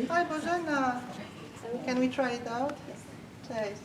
Hi, Bożena. Can we try it out? Cześć.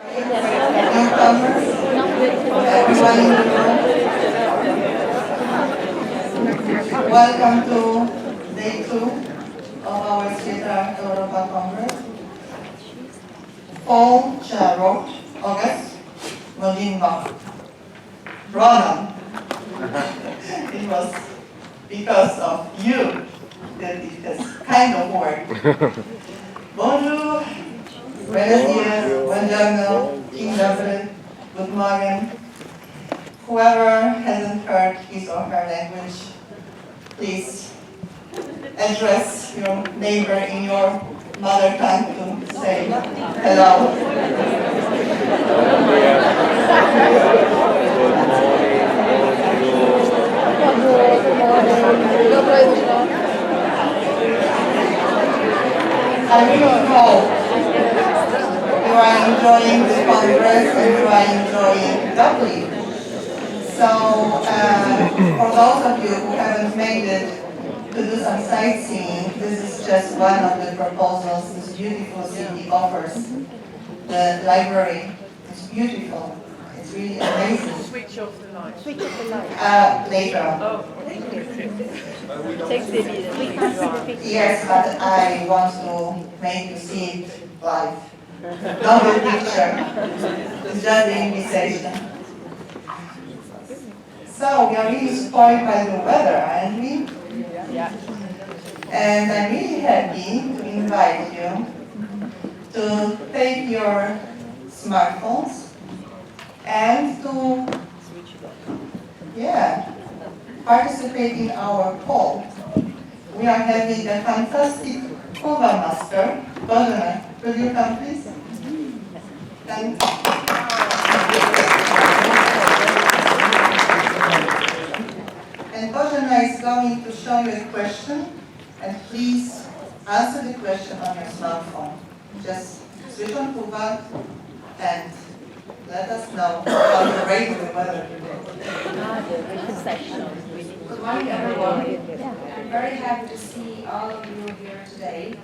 Newcomers, everyone in the room, welcome to day 2 of our SIETAR Europa Congress. Paul wrote, August, Modinma, Ronan. It was because of you that it has kind of worked. Bonjour, buenos dias, buongiorno, King Gabriel, good morning. Whoever hasn't heard his or her language, please address your neighbor in your mother tongue to say hello. I really hope you are enjoying the Congress and you are enjoying Dublin. So, for those of you who haven't made it to do some sightseeing, this is just one of the proposals this beautiful city offers. The library is beautiful. It's really amazing. Switch off the light. Switch off the light. Later on. Oh. Takes the video. We can't see the picture. Yes, but I want to make you see it live. Not the picture. It's just the invitation. So we are really spoiled by the weather, aren't we? Yeah. And I'm really happy to invite you to take your smartphones and to, participate in our poll. We are having a fantastic Cuba master. Bożena, will you come please? Thank you. And Bożena is going to show you a question, and please answer the question on your smartphone. Just switch on Cuba and let us know how you rate the weather today. Good morning, everyone. I'm very happy to see all of you here today.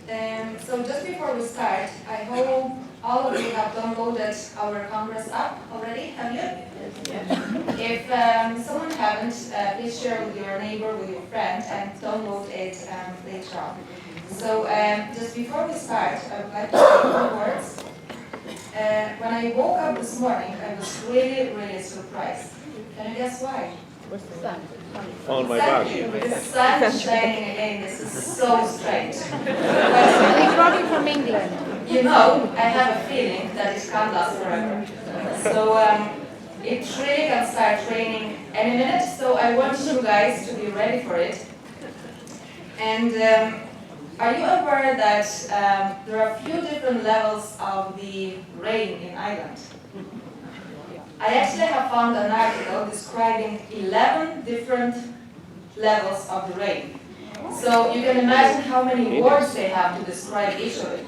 And so just before we start, I hope all of you have downloaded our Congress app already, have you? Yes. If someone haven't, please share with your neighbor, with your friend, and download it later on. So just before we start, I would like to say a few words. When I woke up this morning, I was really, really surprised. Can you guess why? What's the sun? On my back. The sun is shining again. This is so strange. He's probably from England. You know, I have a feeling that it can't last forever. So it really can start raining any minute. So I want you guys to be ready for it. And are you aware that there are a few different levels of the rain in Ireland? I actually have found an article describing 11 different levels of the rain. So you can imagine how many words they have to describe each of it.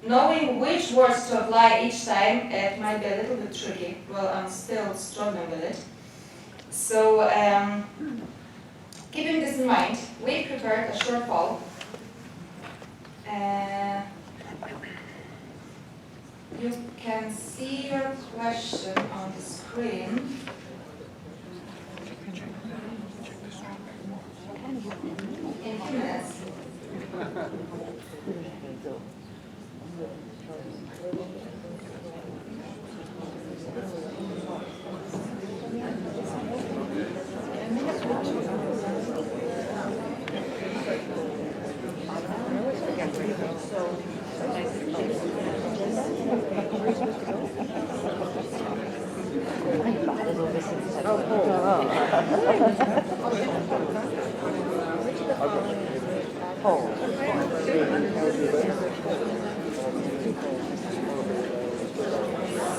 Knowing which words to apply each time, it might be a little bit tricky. Well, I'm still struggling with it. So keeping this in mind, we prepared a short poll. You can see your question on the screen. In a few minutes.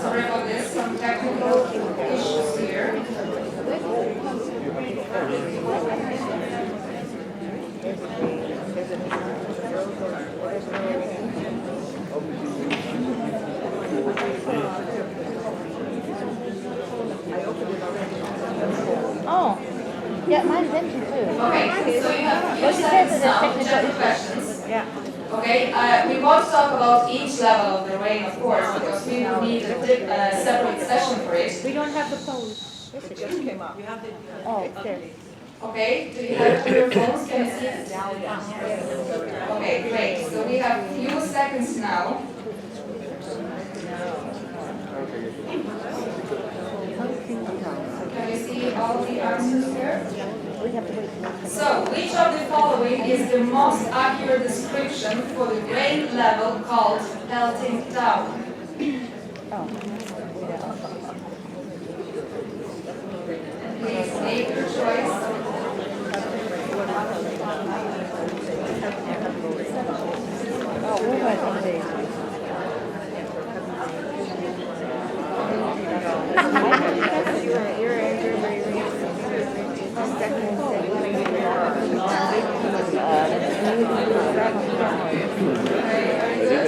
Sorry about this, some technical issues here. questions now, general questions. Yeah. Okay, we won't talk about each level of the rain, of course, because we will need a separate session for it. We don't have the polls. Yes, it just came up. Oh, it's there. Okay, do you have it on your phones? Can you see it? Okay, great. So we have few seconds now. Can you see all the answers here? So, which of the following is the most accurate description for the rain level called pelting down? Please make your choice.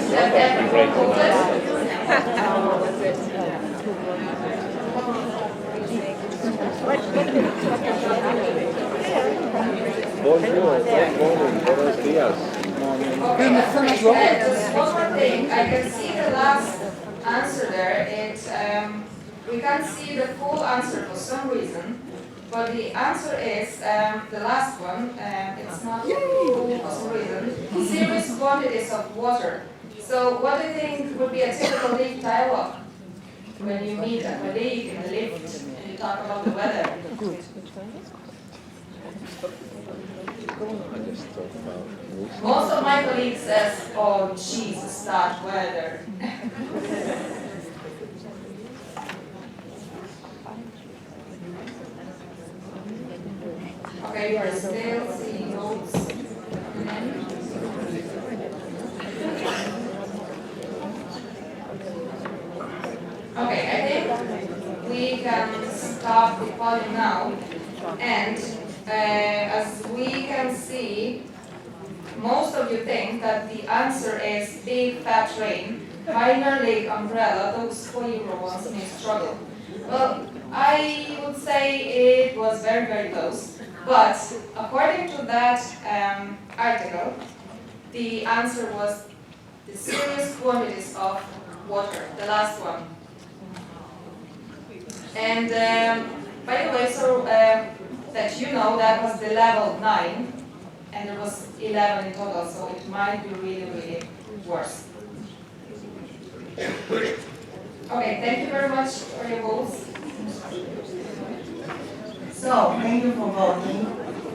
Have everyone voted? Bonjour, buenos días. Okay, just one more thing. I can see the last answer there. We can't see the full answer for some reason, but the answer is the last one. It's not full for some reason. Serious quantities of water. So, what do you think would be a typical leaf dialogue when you meet a colleague in a lift and you talk about the weather? Most of my colleagues says, "Oh Jesus, that weather." Okay, you are still seeing notes. Okay, I think we can stop the volume now, and as we can see, most of you think that the answer is big fat rain, minor lake umbrella, those 4-year ones may struggle. Well, I would say it was very, very close, but according to that article, the answer was the serious quantities of water, the last one. And by the way, so that you know, that was the level 9, and there was 11 in total, so it might be really, really worse. Okay, thank you very much for your votes. So, thank you for voting.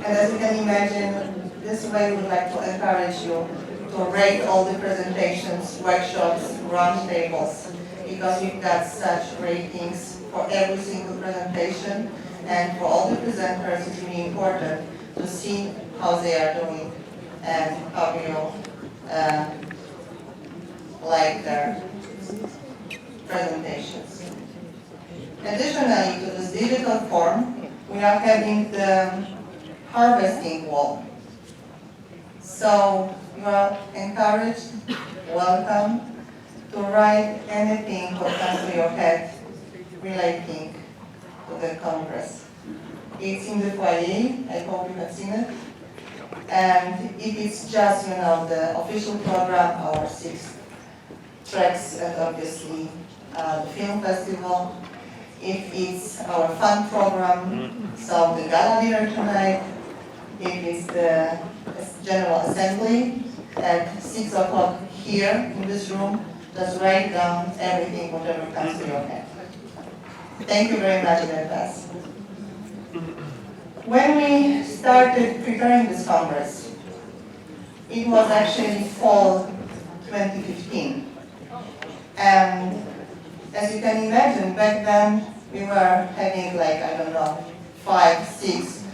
And as you can imagine, this way we would like to encourage you to rate all the presentations, workshops, roundtables, because we've got such ratings for every single presentation, and for all the presenters it's really important to see how they are doing and how you like their presentations. Additionally to this digital form, we are having the harvesting wall. So you are encouraged, welcome, to write anything what comes to your head relating to the Congress. It's in the foyer, I hope you have seen it. And if it's just, the official program, our 6 tracks, and obviously the film festival, if it's our fun program, so the gala dinner tonight, if it's the General Assembly at 6 o'clock here in this room, just write down everything, whatever comes to your head. Thank you very much in advance. When we started preparing this Congress, it was actually fall 2015. And as you can imagine, back then we were having 5, 6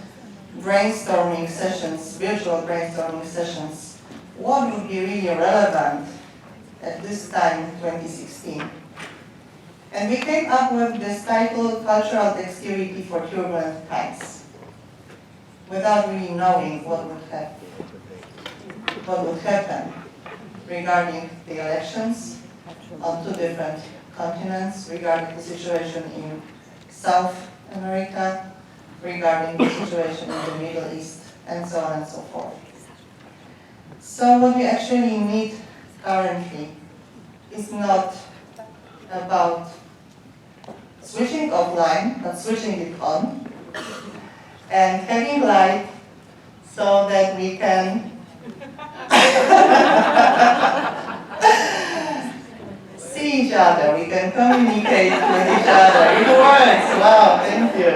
brainstorming sessions, virtual brainstorming sessions. What would be really relevant at this time, 2016? And we came up with this title, Cultural Dexterity for Turbulent Times, without really knowing what would happen regarding the elections on 2 different continents, regarding the situation in South America, regarding the situation in the Middle East, and so on and so forth. So what we actually need currently is not about switching offline, but switching it on, and having light so that we can see each other, we can communicate with each other. It works, wow, thank you.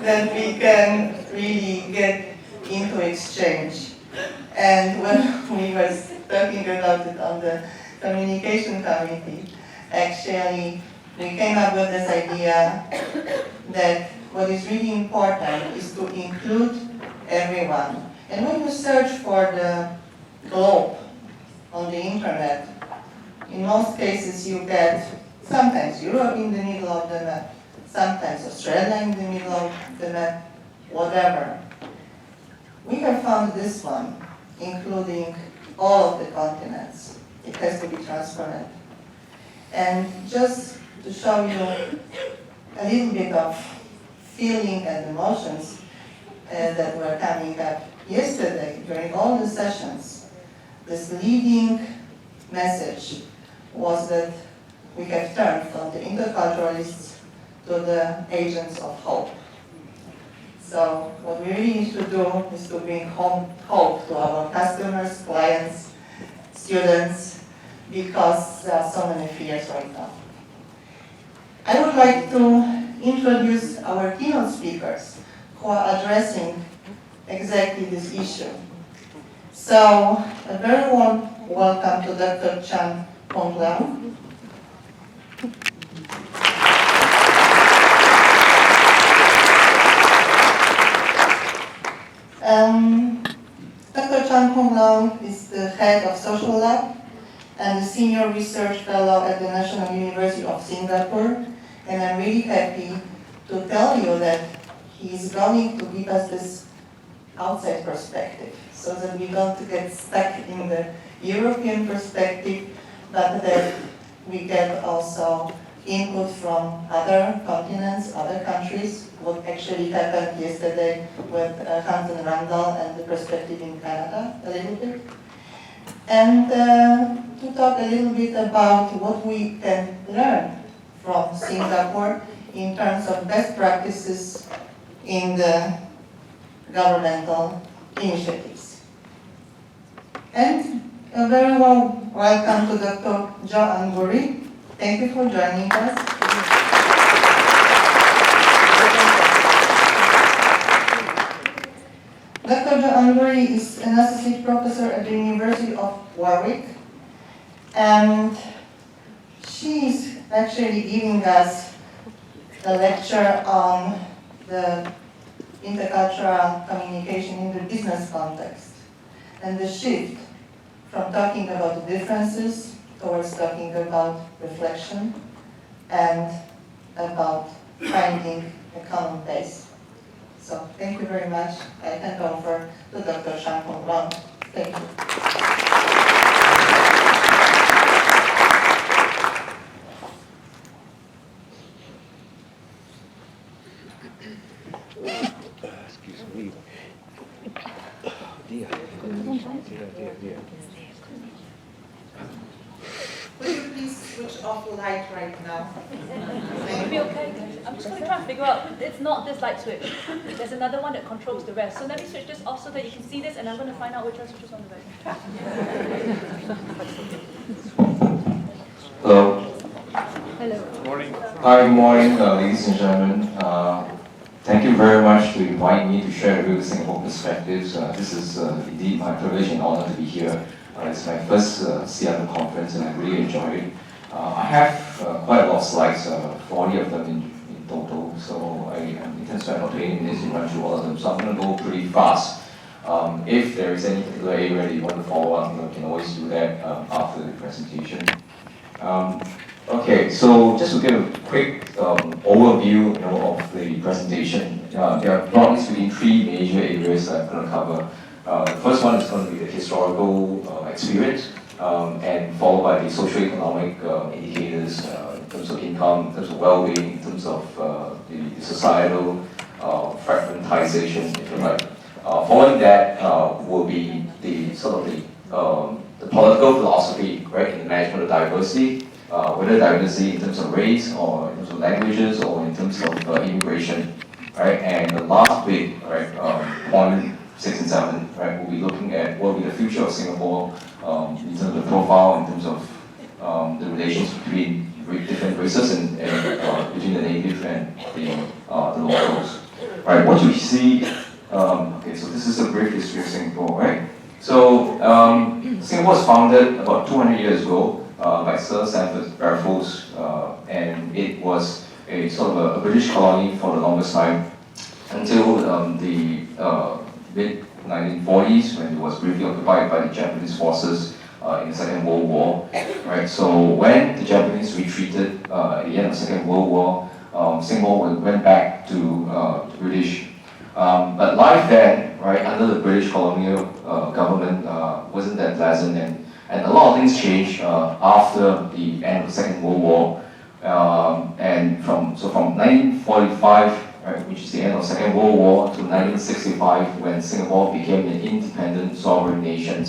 That we can really get into exchange. And when we were talking about it on the communication committee, actually we came up with this idea that what is really important is to include everyone. And when you search for the globe on the internet, in most cases you get sometimes Europe in the middle of the map, sometimes Australia in the middle of the map, whatever. We have found this one, including all of the continents. It has to be transparent. And just to show you a little bit of feeling and emotions that were coming up yesterday during all the sessions, this leading message was that we have turned from the interculturalists to the agents of hope. So what we really need to do is to bring hope to our customers, clients, students, because there are so many fears right now. I would like to introduce our keynote speakers who are addressing exactly this issue. So a very warm welcome to Dr. Chan-Hoong Leong. Dr. Chan-Hoong Leong is the head of Social Lab and the Senior Research Fellow at the National University of Singapore. And I'm really happy to tell you that he is going to give us this outside perspective so that we don't get stuck in the European perspective, but that we get also input from other continents, other countries, what actually happened yesterday with Hans and Randall and the perspective in Canada a little bit. And to talk a little bit about what we can learn from Singapore in terms of best practices in the governmental initiatives. And a very warm welcome to Dr. Angouri. Thank you for joining us. Dr. Angouri is an associate professor at the University of Warwick, and she is actually giving us a lecture on the intercultural communication in the business context and the shift from talking about the differences towards talking about reflection and about finding a common base. So thank you very much. I hand over to Dr. Chan-Hoong Leong. Thank you. Excuse me. Dear. Dear. Will you please switch off the light right now? It'll be okay. I'm just going to try and figure out, it's not this light switch. There's another one that controls the rest. So let me switch this off so that you can see this, and I'm going to find out which one switches on the back. Hello. Hello. Morning. Hi, good morning, ladies and gentlemen. Thank you very much to invite me to share with you the Singapore perspectives. This is indeed my privilege and honor to be here. It's my first SIETAR conference, and I really enjoyed it. I have quite a lot of slides, 40 of them in total, so I intend to spend about 20 minutes to run through all of them, so I'm going to go pretty fast. If there is any particular area that you want to follow up, you can always do that after the presentation. Okay, so just to give a quick overview of the presentation, there are broadly speaking 3 major areas that I'm going to cover. The first one is going to be the historical experience, and followed by the socio-economic indicators in terms of income, in terms of well-being, in terms of the societal fragmentization, if you like. Following that will be the sort of the political philosophy, right, in the management of diversity, whether diversity in terms of race or in terms of languages or in terms of immigration, right? And the last big, right, point 6 and 7, right, we'll be looking at what will be the future of Singapore in terms of the profile, in terms of the relations between different races and between the native and the locals. Right, what you see, okay, so this is a brief history of Singapore, right? So Singapore was founded about 200 years ago by Sir Sandford Raffles, and it was a sort of a British colony for the longest time until the mid-1940s, when it was briefly occupied by the Japanese forces in the Second World War. Right, so when the Japanese retreated at the end of the Second World War, Singapore went back to British. But life then, right, under the British colonial government wasn't that pleasant, and a lot of things changed after the end of the Second World War. And from 1945, right, which is the end of the Second World War, to 1965, when Singapore became an independent sovereign nation,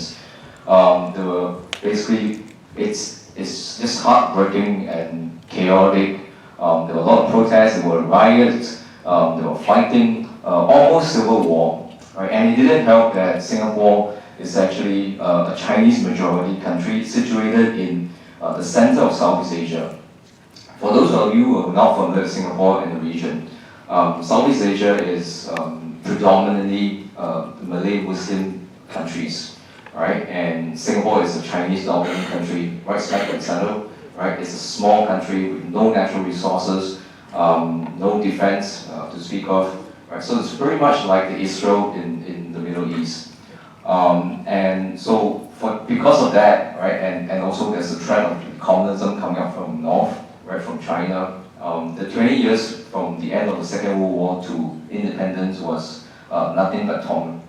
there were basically, it's just heartbreaking and chaotic. There were a lot of protests, there were riots, there were fighting, almost civil war. Right? And it didn't help that Singapore is actually a Chinese majority country situated in the center of Southeast Asia. For those of you who are not familiar with Singapore and the region, Southeast Asia is predominantly Malay Muslim countries, right? And Singapore is a Chinese dominant country, right smack in the center, right? It's a small country with no natural resources, no defense to speak of, right? So it's very much like the Israel in the Middle East. And so because of that, right, and also there's a trend of communism coming up from north, right, from China. The 20 years from the end of the Second World War to independence was nothing but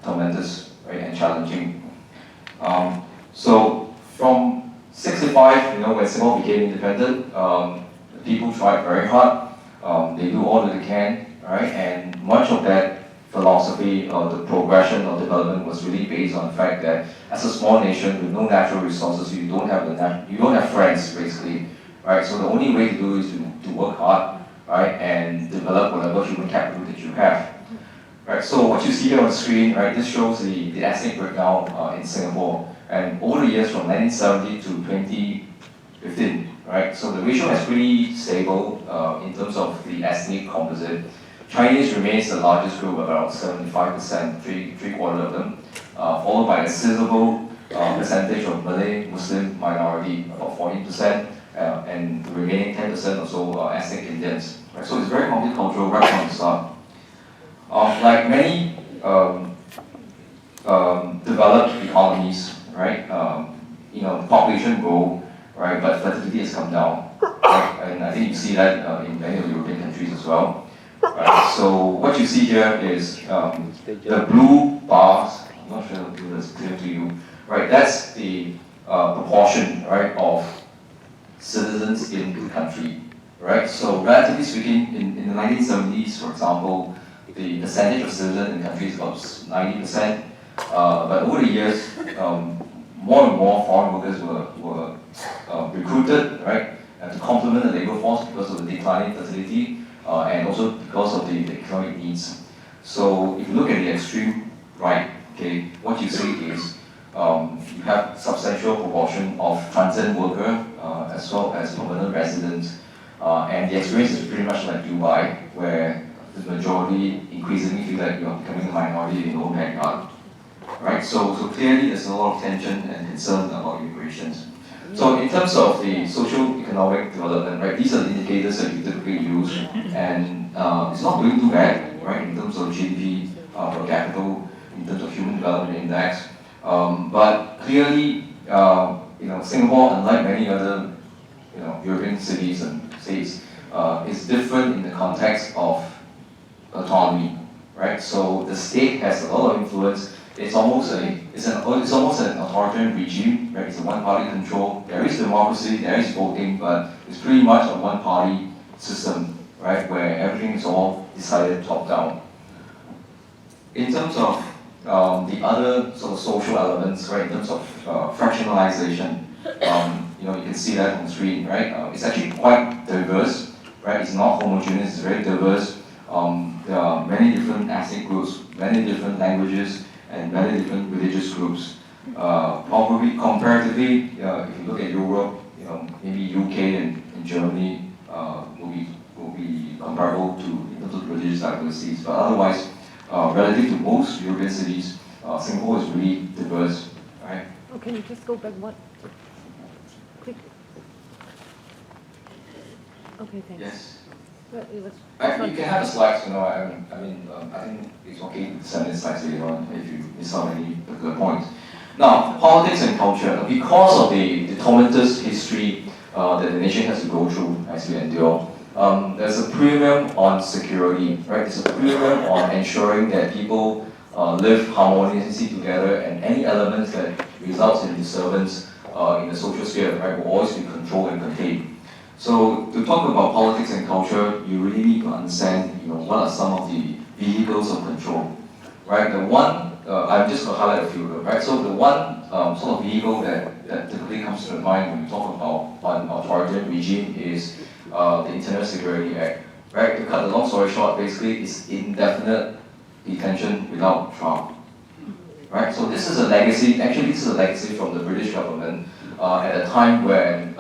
tremendous, right, and challenging. So from 65, when Singapore became independent, people tried very hard. They do all that they can, right, and much of that philosophy or the progression of development was really based on the fact that as a small nation with no natural resources, you don't have friends basically. Right, so the only way to do is to work hard, right, and develop whatever human capital that you have. Right, so what you see here on the screen, right, this shows the ethnic breakdown in Singapore, and over the years from 1970 to 2015, right, so the ratio is pretty stable in terms of the ethnic composite. Chinese remains the largest group, about 75%, three-quarters of them, followed by a sizable percentage of Malay Muslim minority, about 14%. And the remaining 10% or so ethnic Indians. Right? So it's very multicultural right from the start. Like many developed economies, right? Population grow, right? But fertility has come down, right? And I think you see that in many of the European countries as well. Right? So what you see here is the blue bars. I'm not sure if that's clear to you, right? That's the proportion, right, of citizens in the country, right? So relatively speaking, in the 1970s, for example, the percentage of citizens in the country is about 90%. But over the years, more and more foreign workers were recruited, right, to complement the labor force because of the declining fertility and also because of the economic needs. So if you look at the extreme right, okay, what you see is you have substantial proportion of transient worker as well as permanent residents, and the experience is pretty much like Dubai, where the majority increasingly feel that you're becoming a minority in your own backyard. Right? So clearly there's a lot of tension and concern about immigration. So in terms of the socio-economic development, right, these are the indicators that you typically use, and it's not doing too bad, right, in terms of GDP per capita, in terms of human development index. But clearly, Singapore, unlike many other, European cities and states, is different in the context of autonomy, right? So the state has a lot of influence. It's almost an authoritarian regime, right? It's a one-party control. There is democracy, there is voting, but it's pretty much a one-party system, right? Where everything is all decided top-down. In terms of the other sort of social elements, right, in terms of fractionalization, you can see that on the screen, right? It's actually quite diverse, right? It's not homogeneous, it's very diverse. There are many different ethnic groups, many different languages, and many different religious groups. Probably comparatively, if you look at Europe, maybe UK and Germany will be comparable to in terms of religious diversities, but otherwise, relative to most European cities, Singapore is really diverse, right? Oh, can you just go back one quick? Okay, thanks. Yes. Well, it was You can have the slides, I think it's okay to send the slides later on if you miss out any particular points. Now, politics and culture, because of the tumultuous history that the nation has to go through as we endure, there's a premium on security, right? There's a premium on ensuring that people live harmoniously together, and any elements that results in disturbance in the social sphere, right, will always be controlled and contained. So to talk about politics and culture, you really need to understand, what are some of the vehicles of control, right? The one, I'm just going to highlight a few of them, right? So the one sort of vehicle that typically comes to mind when we talk about an authoritarian regime is the Internet Security Act, right? To cut the long story short, basically, it's indefinite detention without trial, right? So this is a legacy. Actually, this is a legacy from the British government at a time when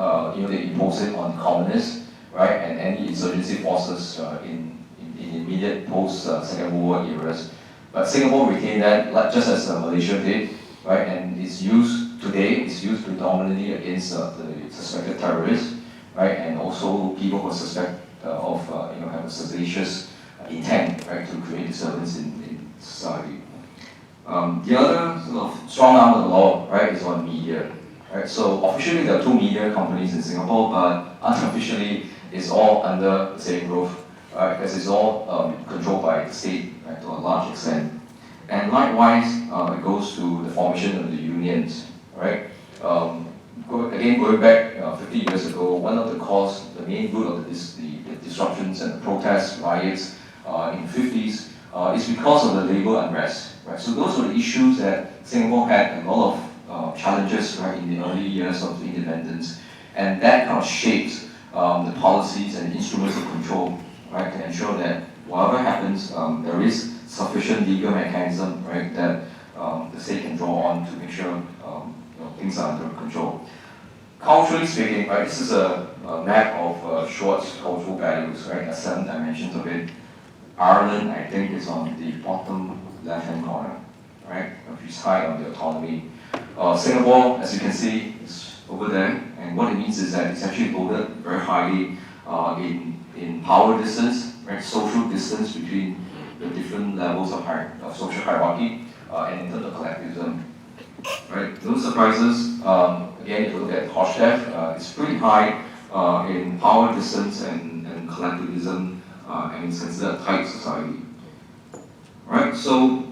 they imposed it on communists, right, and any insurgency forces in immediate post Second World War eras. But Singapore retained that, just as Malaysia did, right, and it's used today. It's used predominantly against the suspected terrorists, right, and also people who are suspect of have a seditious intent, right, to create disturbance in society. The other sort of strong arm of the law, right, is on media. Right? So officially there are two media companies in Singapore, but unofficially it's all under the same roof, right? Because it's all controlled by the state, right, to a large extent. And likewise, it goes to the formation of the unions, right? Going back 50 years ago, one of the main root of the disruptions and the protests, riots in the 50s is because of the labor unrest, right? So those were the issues that Singapore had a lot of challenges, right, in the early years of independence, and that kind of shaped the policies and instruments of control, right, to ensure that whatever happens, there is sufficient legal mechanism, right, that the state can draw on to make sure things are under control. Culturally speaking, right, this is a map of Schwartz's cultural values, right, 7 dimensions of it. Ireland, I think, is on the bottom left-hand corner, right, which is high on the autonomy. Singapore, as you can see, is over there, and what it means is that it's actually loaded very highly in power distance, right, social distance between the different levels of social hierarchy, and in terms of collectivism. Right, no surprises. Again, if you look at Hochstadt, it's pretty high in power distance and collectivism, and it's considered a tight society. Right, so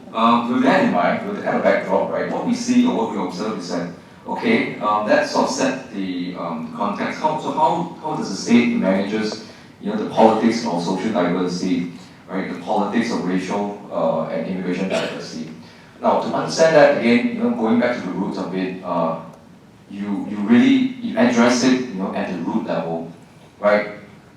with that in mind, with the kind of backdrop, right, what we see or what we observe is that, okay, that sort of set the context. How does the state manages, the politics of social diversity, right, the politics of racial and immigration diversity. Now, to understand that, again, going back to the roots of it, you address it, at the root level, right?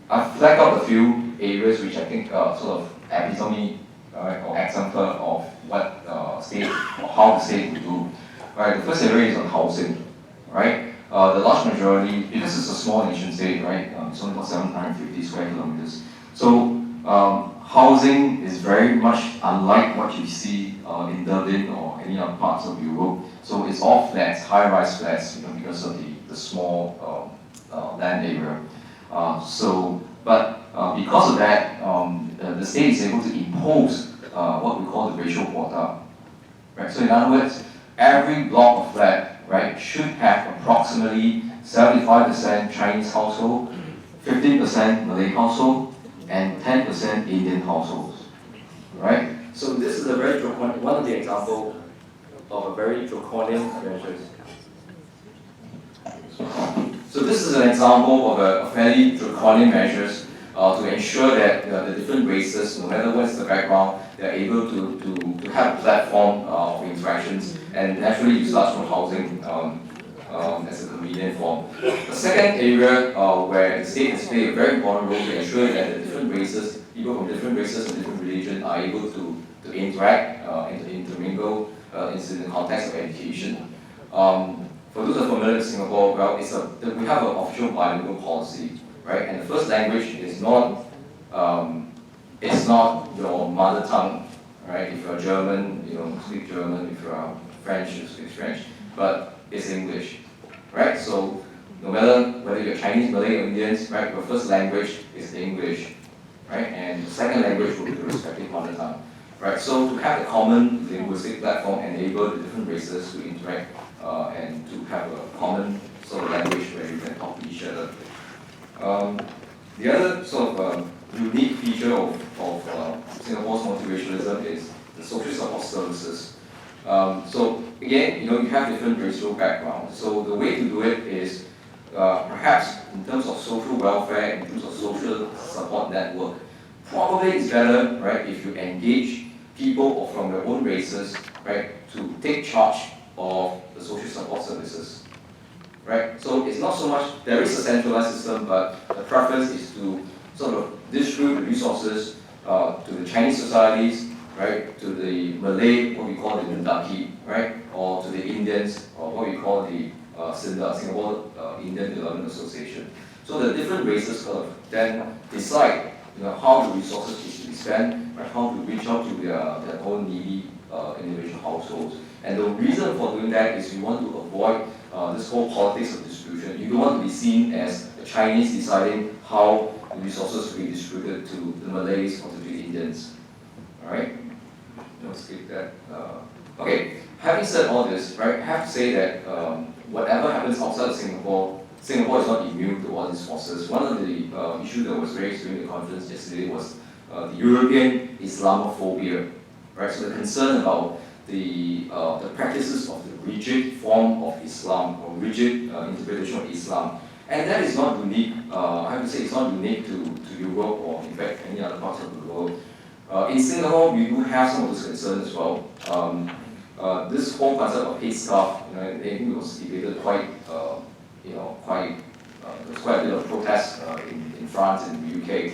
I've flagged out a few areas which I think sort of epitome, right, or example of what state or how the state would do. Right, the first area is on housing, right? The large majority, because it's a small nation state, right? It's only about 750 square kilometers. So housing is very much unlike what you see in Berlin or any other parts of Europe. So it's all flats, high-rise flats, because of the small land area. Because of that, the state is able to impose what we call the racial quota. Right? So in other words, every block of flat, right, should have approximately 75% Chinese household, 15% Malay household, and 10% Indian households. Right? So this is a very draconian, one of the examples of a very draconian measures. So this is an example of a fairly draconian measures to ensure that the different races, no matter what's the background, they're able to have a platform interactions, and naturally you start from housing as a convenient form. The second area where the state has played a very important role to ensure that the different races, people from different races and different religions are able to interact and to intermingle in the context of education. For those who are familiar with Singapore, well, we have an official bilingual policy, right? And the first language is not your mother tongue, right? If you're German, you speak German. If you're French, you speak French. But it's English, right? So no matter whether you're Chinese, Malay, or Indians, right? Your first language is English, right? And the second language will be the respective mother tongue, right? So to have a common linguistic platform enable the different races to interact and to have a common sort of language where you can talk to each other. The other sort of unique feature of Singapore's multiracialism is the social support services. So again, you have different racial backgrounds. So the way to do it is perhaps in terms of social welfare, in terms of social support network, probably it's better, right, if you engage people from their own races, right, to take charge of the social support services, right? So it's not so much, there is a centralized system, but the preference is to sort of distribute the resources to the Chinese societies, right, to the Malay, what we call the Mendaki, right, or to the Indians, or what we call the SINDA, Singapore Indian Development Association. So the different races sort of then decide, how the resources is to be spent, right, how to reach out to their own needy individual households. And the reason for doing that is we want to avoid this whole politics of distribution. You don't want to be seen as the Chinese deciding how the resources will be distributed to the Malays or to the Indians. All right? Let's skip that. Okay, having said all this, right, I have to say that whatever happens outside of Singapore, Singapore is not immune to all these forces. One of the issues that was raised during the conference yesterday was the European Islamophobia, right? So the concern about the practices of the rigid form of Islam or rigid interpretation of Islam. And that is not unique, I have to say it's not unique to Europe or in fact any other parts of the world. In Singapore, we do have some of those concerns as well. This whole concept of headscarf, I think it was debated quite, there was quite a bit of protest in France and the UK.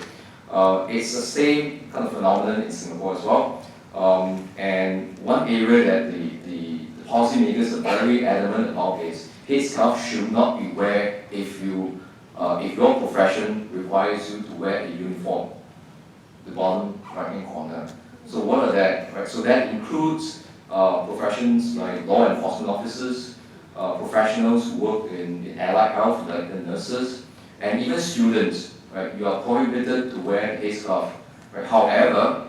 It's the same kind of phenomenon in Singapore as well. And one area that the policymakers are very adamant about is headscarf should not be worn if your profession requires you to wear a uniform. The bottom right-hand corner. So what are that? Right? So that includes professions like law enforcement officers, professionals who work in allied health, like the nurses, and even students. Right? You are prohibited to wear a headscarf. Right? However,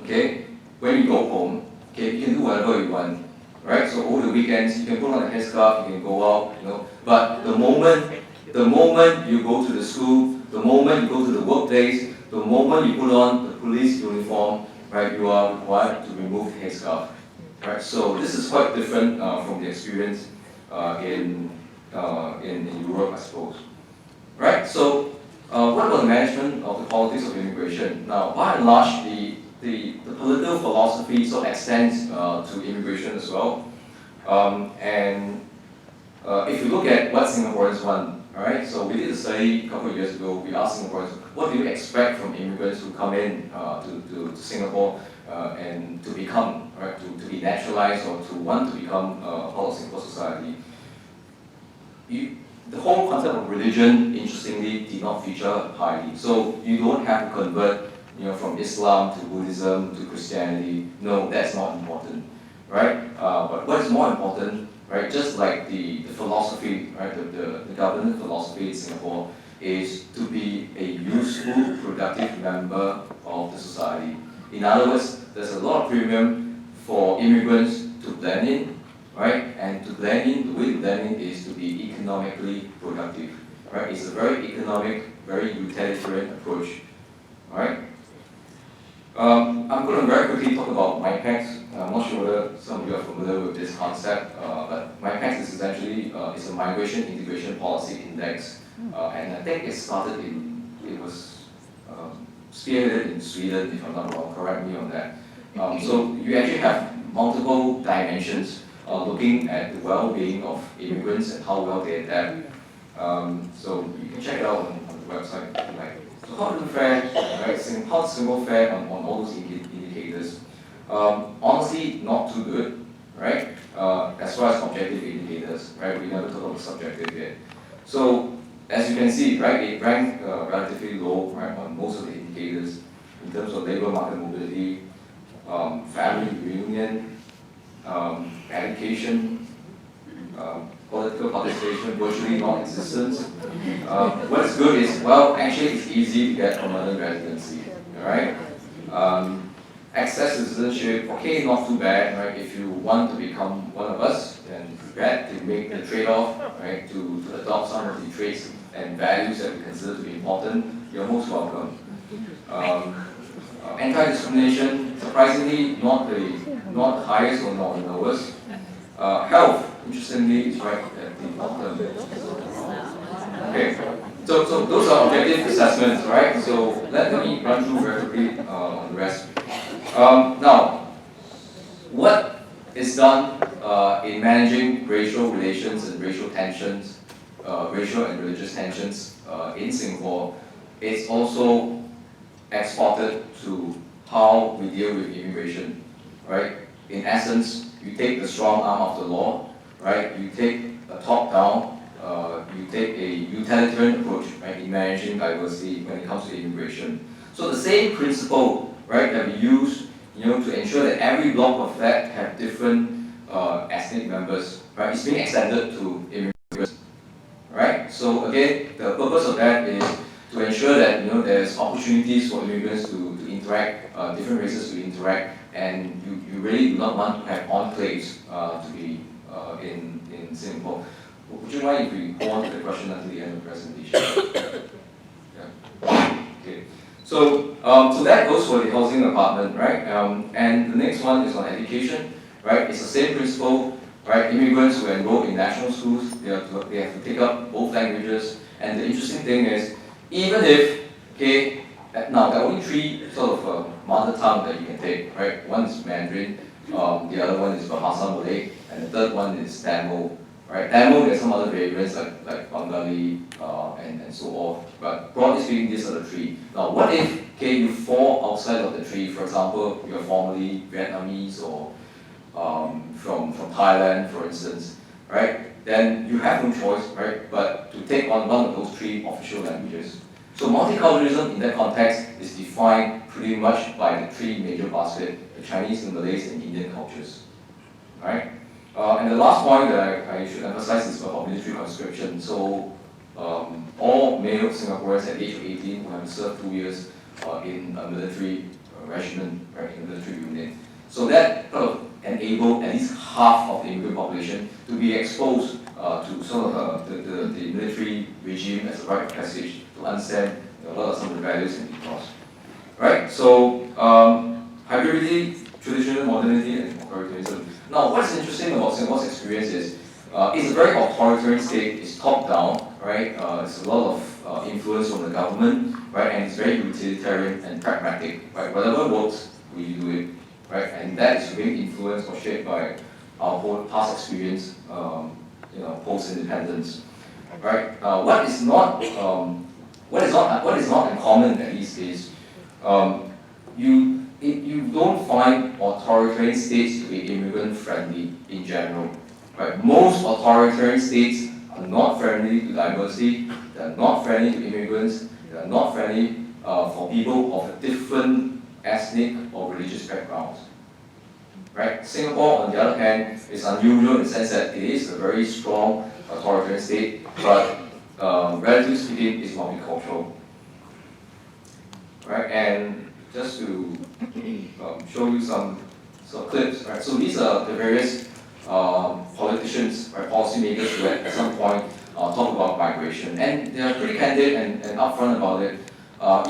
okay, when you go home, okay, you can do whatever you want. Right? So over the weekends, you can put on a headscarf, you can go out, But the moment you go to the school, the moment you go to the workplace, the moment you put on the police uniform, right, you are required to remove the headscarf. Right? So this is quite different from the experience in Europe, I suppose. Right? So what about the management of the politics of immigration? Now, by and large, the political philosophy sort of extends to immigration as well. If you look at what Singaporeans want, all right, so we did a study a couple of years ago. We asked Singaporeans, what do you expect from immigrants who come in to Singapore and to become, right, to be naturalized or to want to become part of Singapore society? The whole concept of religion, interestingly, did not feature highly. So you don't have to convert, from Islam to Buddhism to Christianity. No, that's not important, right? But what is more important, right? Just like the philosophy, right? The government philosophy in Singapore is to be a useful, productive member of the society. In other words, there's a lot of premium for immigrants to blend in, right? And to blend in, the way to blend in is to be economically productive, right? It's a very economic, very utilitarian approach, right? I'm going to very quickly talk about MyPax. I'm not sure whether some of you are familiar with this concept, but MyPax is essentially it's a migration integration policy index, and I think it was spearheaded in Sweden, if I'm not wrong. Correct me on that. So you actually have multiple dimensions, looking at the well-being of immigrants and how well they adapt. So you can check it out on the website if you like. So how do we fare, right? How does Singapore fare on all those indicators? Honestly, not too good, right? As far as objective indicators, right? We never talked about subjective yet. So as you can see, right, it ranked relatively low, right, on most of the indicators in terms of labor market mobility, family reunion, education, political participation, virtually non-existent. What's good is, well, actually it's easy to get permanent residency, right? Access to citizenship, okay, not too bad, right? If you want to become one of us, then prepared to make the trade-off, right, to adopt some of the traits and values that we consider to be important, you're most welcome. Anti-discrimination, surprisingly, not the highest or not the lowest. Health, interestingly, is right at the bottom. Okay, so those are objective assessments, right? So let me run through very quickly on the rest. Now, what is done in managing racial relations and racial tensions, racial and religious tensions in Singapore, is also exported to how we deal with immigration, right? In essence, you take the strong arm of the law, right? You take a top-down, you take a utilitarian approach, right, in managing diversity when it comes to immigration. So the same principle, right, that we use, to ensure that every block of flat have different ethnic members, right, is being extended to immigrants, right? So again, the purpose of that is to ensure that there's opportunities for immigrants to interact, different races to interact, and you really do not want to have enclaves to be in Singapore. Would you mind if we go on to the question until the end of the presentation? Yeah. Okay. So that goes for the housing apartment, right? And the next one is on education, right? It's the same principle, right? Immigrants who enroll in national schools, they have to take up both languages. And the interesting thing is, even if, okay, now there are only three sort of mother tongue that you can take, right? One is Mandarin, the other one is Bahasa Malay, and the third one is Tamil, right? Tamil, there's some other variants like Bengali and so on, but broadly speaking, these are the three. Now, what if, okay, you fall outside of the three? For example, you're formerly Vietnamese or from Thailand, for instance, right? Then you have no choice, right, but to take on one of those three official languages. So multiculturalism in that context is defined pretty much by the three major baskets, the Chinese, the Malays, and Indian cultures, right? And the last point that I should emphasize is about military conscription. So all male Singaporeans at the age of 18 will have to serve 2 years in a military regiment, right, in a military unit. So that sort of enabled at least half of the immigrant population to be exposed to sort of the military regime as a rite of passage, to understand what are some of the values and ethos. Right? So hybridity, traditional modernity, and authoritarianism. Now, what's interesting about Singapore's experience is it's a very authoritarian state. It's top-down, right? It's a lot of influence from the government, right? And it's very utilitarian and pragmatic, right? Whatever works, we do it, right? And that is really influenced or shaped by our whole past experience, post-independence, right? What is not uncommon, at least, is you don't find authoritarian states to be immigrant-friendly in general, right? Most authoritarian states are not friendly to diversity, they are not friendly to immigrants, they are not friendly for people of different ethnic or religious backgrounds, right? Singapore, on the other hand, is unusual in the sense that it is a very strong authoritarian state, but relatively speaking, it's multicultural, right? And just to show you some clips, right? So these are the various politicians, right, policymakers who at some point talk about migration, and they are pretty candid and upfront about it.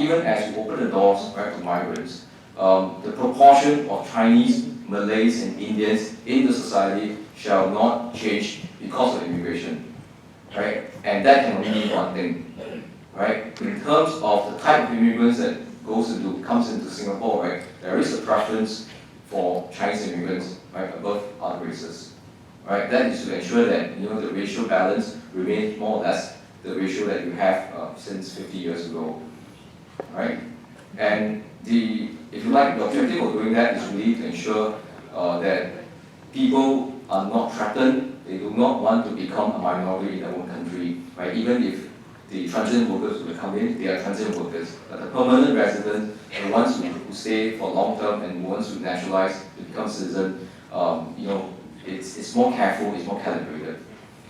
Even as you open the doors, right, to migrants, the proportion of Chinese, Malays, and Indians in the society shall not change because of immigration, right? And that can only mean one thing, right? In terms of the type of immigrants that comes into Singapore, right? There is a preference for Chinese immigrants, right, above other races. Right? That is to ensure that the racial balance remains more or less the ratio that you have since 50 years ago. Right? And if you like, the objective of doing that is really to ensure that people are not threatened. They do not want to become a minority in their own country. Right? Even if the transient workers will come in, they are transient workers. But the permanent residents, the ones who stay for long term and the ones who naturalize to become citizens, it's more careful, it's more calibrated.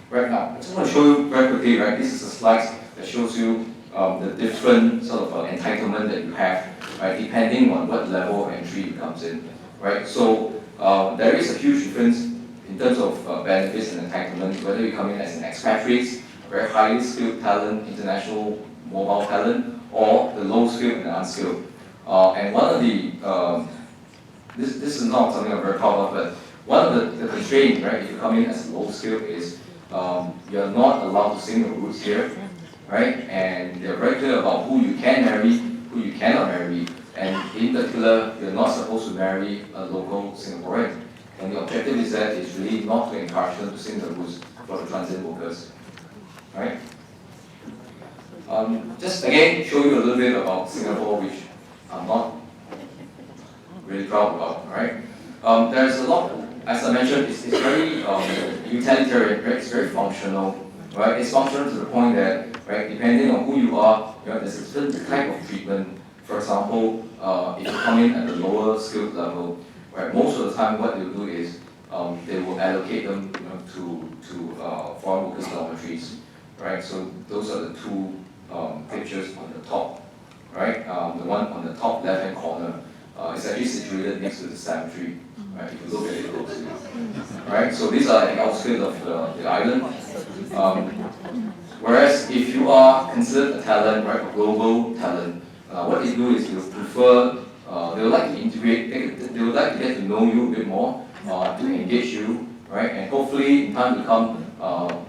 Right now, I just want to show you very quickly, right? This is a slide that shows you the different sort of entitlement that you have, right? Depending on what level of entry it comes in, right? So there is a huge difference in terms of benefits and entitlement, whether you come in as an expatriate, very highly skilled talent, international mobile talent, or the low skilled and unskilled. And one of the, this is not something I'm very proud of, but one of the constraints, right, if you come in as a low skilled is you're not allowed to sing the roots here, right? And they're very clear about who you can marry, who you cannot marry. And in particular, you're not supposed to marry a local Singaporean. And the objective is that it's really not to encourage them to sing the roots for the transit workers, right? Just again, show you a little bit about Singapore, which I'm not really proud about, right? There's a lot, as I mentioned, it's very utilitarian, right? It's very functional, right? It's functional to the point that, right, depending on who you are, there's a certain type of treatment. For example, if you come in at the lower skilled level, right, most of the time what they'll do is they will allocate them to foreign workers dormitories, right? So those are the two pictures on the top, right? The one on the top left-hand corner is actually situated next to the cemetery, right? If you look at it closely, right? So these are at the outskirts of the island. Whereas if you are considered a talent, right, a global talent, what they do is they prefer, they would like to integrate, they would like to get to know you a bit more, to engage you, right? And hopefully in time to come,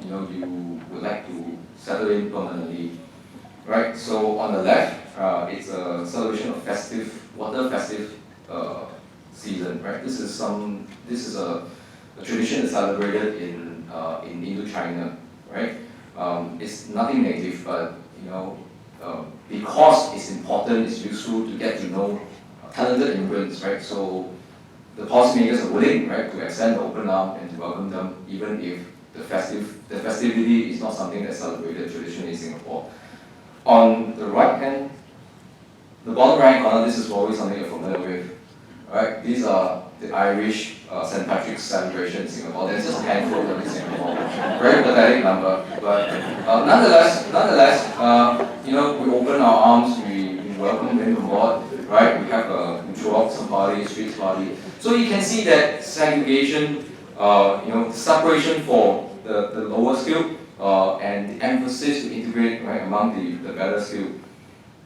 you would like to settle in permanently, right? So on the left, it's a celebration of water festive season, right? This is a tradition that's celebrated in Indochina, right? It's nothing negative, but because it's important, it's useful to get to know talented immigrants, right? So the policymakers are willing, right, to extend the open arm and to welcome them, even if the festivity is not something that's celebrated traditionally in Singapore. On the right hand, the bottom right corner, this is probably something you're familiar with, right? These are the Irish St. Patrick's celebration in Singapore. There's just a handful of them in Singapore. Very pathetic number, but nonetheless, we open our arms, we welcome them on board, right? We have we throw out some party, street party. So you can see that segregation, separation for the lower skilled, and the emphasis to integrate, right, among the better skilled.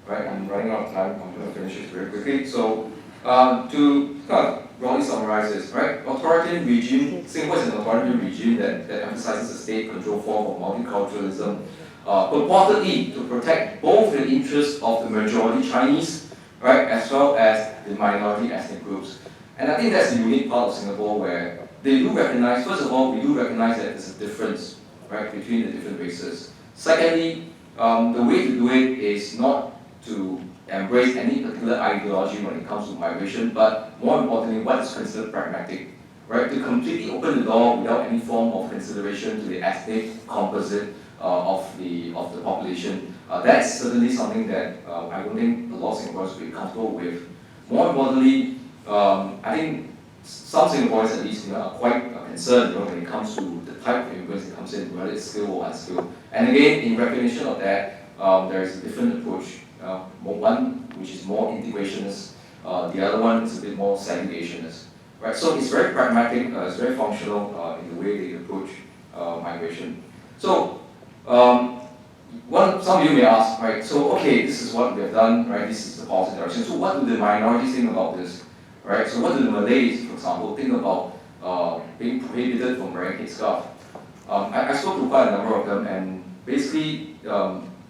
Right, I'm running out of time. I'm going to finish this very quickly. So, to kind of broadly summarize this, right? Authoritarian regime, Singapore is an authoritarian regime that emphasizes a state-controlled form of multiculturalism, purportedly to protect both the interests of the majority Chinese, right, as well as the minority ethnic groups. And I think that's the unique part of Singapore where they do recognize, first of all, we do recognize that there's a difference, right, between the different races. Secondly, the way to do it is not to embrace any particular ideology when it comes to migration, but more importantly, what is considered pragmatic, right? To completely open the door without any form of consideration to the ethnic composite of the population. That's certainly something that I don't think a lot of Singaporeans will be comfortable with. More importantly, I think some Singaporeans at least are quite concerned when it comes to the type of immigrants that comes in, whether it's skilled or unskilled. And again, in recognition of that, there is a different approach. One which is more integrationist, the other one is a bit more segregationist. Right? So it's very pragmatic, it's very functional in the way they approach migration. So some of you may ask, right? So okay, this is what we have done, right? This is the policy direction. So what do the minorities think about this, right? So what do the Malays, for example, think about being prohibited from wearing headscarf? I spoke to quite a number of them, and basically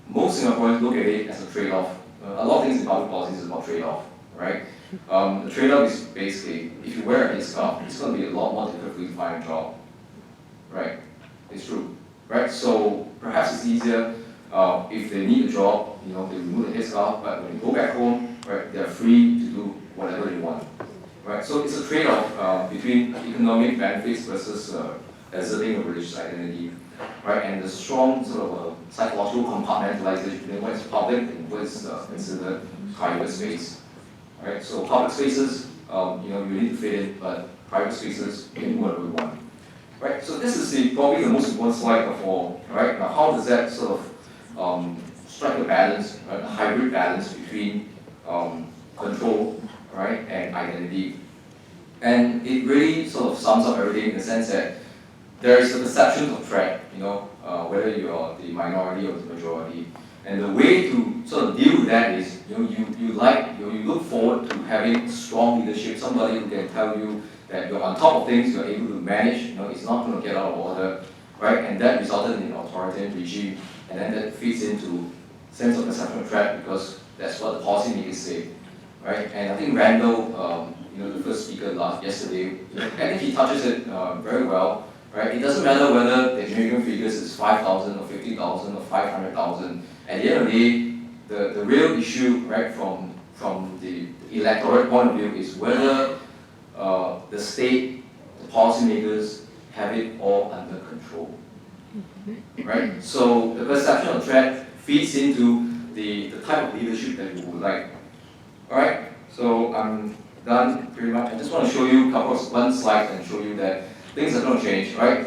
most Singaporeans look at it as a trade-off. A lot of things in public policy is about trade-off, right? The trade-off is basically, if you wear a headscarf, it's going to be a lot more difficult for you to find a job, right? It's true, right? So perhaps it's easier if they need a job, they remove the headscarf, but when they go back home, right, they're free to do whatever they want, right? So it's a trade-off between economic benefits versus asserting a religious identity, right? And the strong sort of psychological compartmentalization between what is public and what is considered private space, right? So public spaces, you need to fit in, but private spaces, we can do whatever we want, right? So this is probably the most important slide of all, right? Now, how does that sort of strike a balance, right? A hybrid balance between control, right, and identity? And it really sort of sums up everything in the sense that there is a perception of threat, whether you're the minority or the majority. And the way to sort of deal with that is, you look forward to having strong leadership, somebody who can tell you that you're on top of things, you're able to manage, it's not going to get out of order, right? And that resulted in an authoritarian regime, and then that feeds into sense of perception of threat because that's what the policymakers say, right? And I think Randall, the first speaker yesterday, I think he touches it very well, right? It doesn't matter whether the American figures is 5,000 or 50,000 or 500,000. At the end of the day, the real issue, right, from the electorate point of view is whether the state, the policymakers have it all under control, right? So the perception of threat feeds into the type of leadership that you would like. All right, so I'm done pretty much. I just want to show you one slide and show you that things are going to change, right?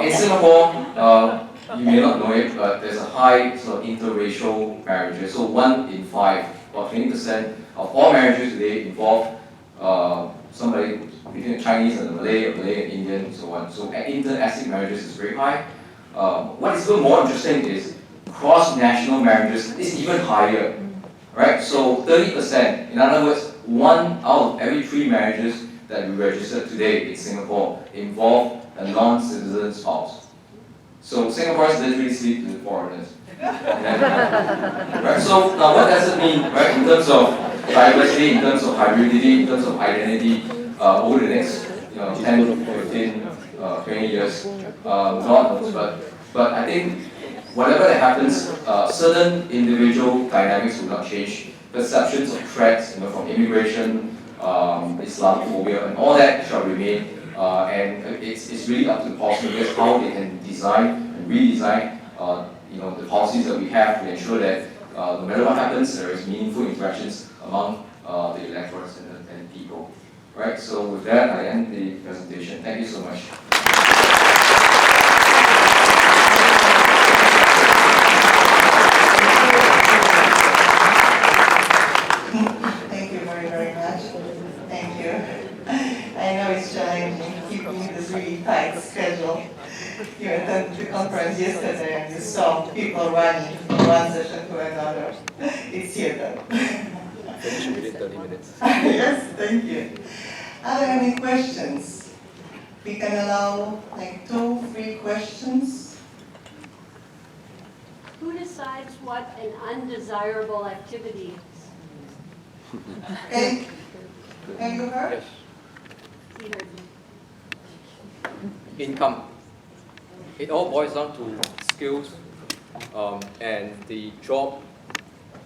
In Singapore, you may not know it, but there's a high sort of interracial marriages. So 1 in 5, about 20% of all marriages today involve somebody between a Chinese and a Malay and Indian, and so on. So inter-ethnic marriages is very high. What is even more interesting is cross-national marriages is even higher, right? So 30%, in other words, 1 out of every 3 marriages that we registered today in Singapore involve a non-citizen spouse. So Singaporeans literally sleep with foreigners. Right? So now what does it mean, right, in terms of diversity, in terms of hybridity, in terms of identity over the next 10, 15, 20 years? God knows, but I think whatever that happens, certain individual dynamics will not change. Perceptions of threats, from immigration, Islamophobia, and all that shall remain. And it's really up to the policymakers how they can design and redesign, the policies that we have to ensure that no matter what happens, there is meaningful interactions among the electorates and people. Right. So with that, I end the presentation. Thank you so much. Thank you very, very much. Thank you. I know it's challenging keeping this really tight schedule. You attended the conference yesterday and you saw people running from one session to another. It's here though. Finish within 30 minutes. Yes, thank you. Are there any questions? We can allow like 2-3 questions. Who decides what an undesirable activity is? Okay. Have you heard? Yes. Income. It all boils down to skills and the job,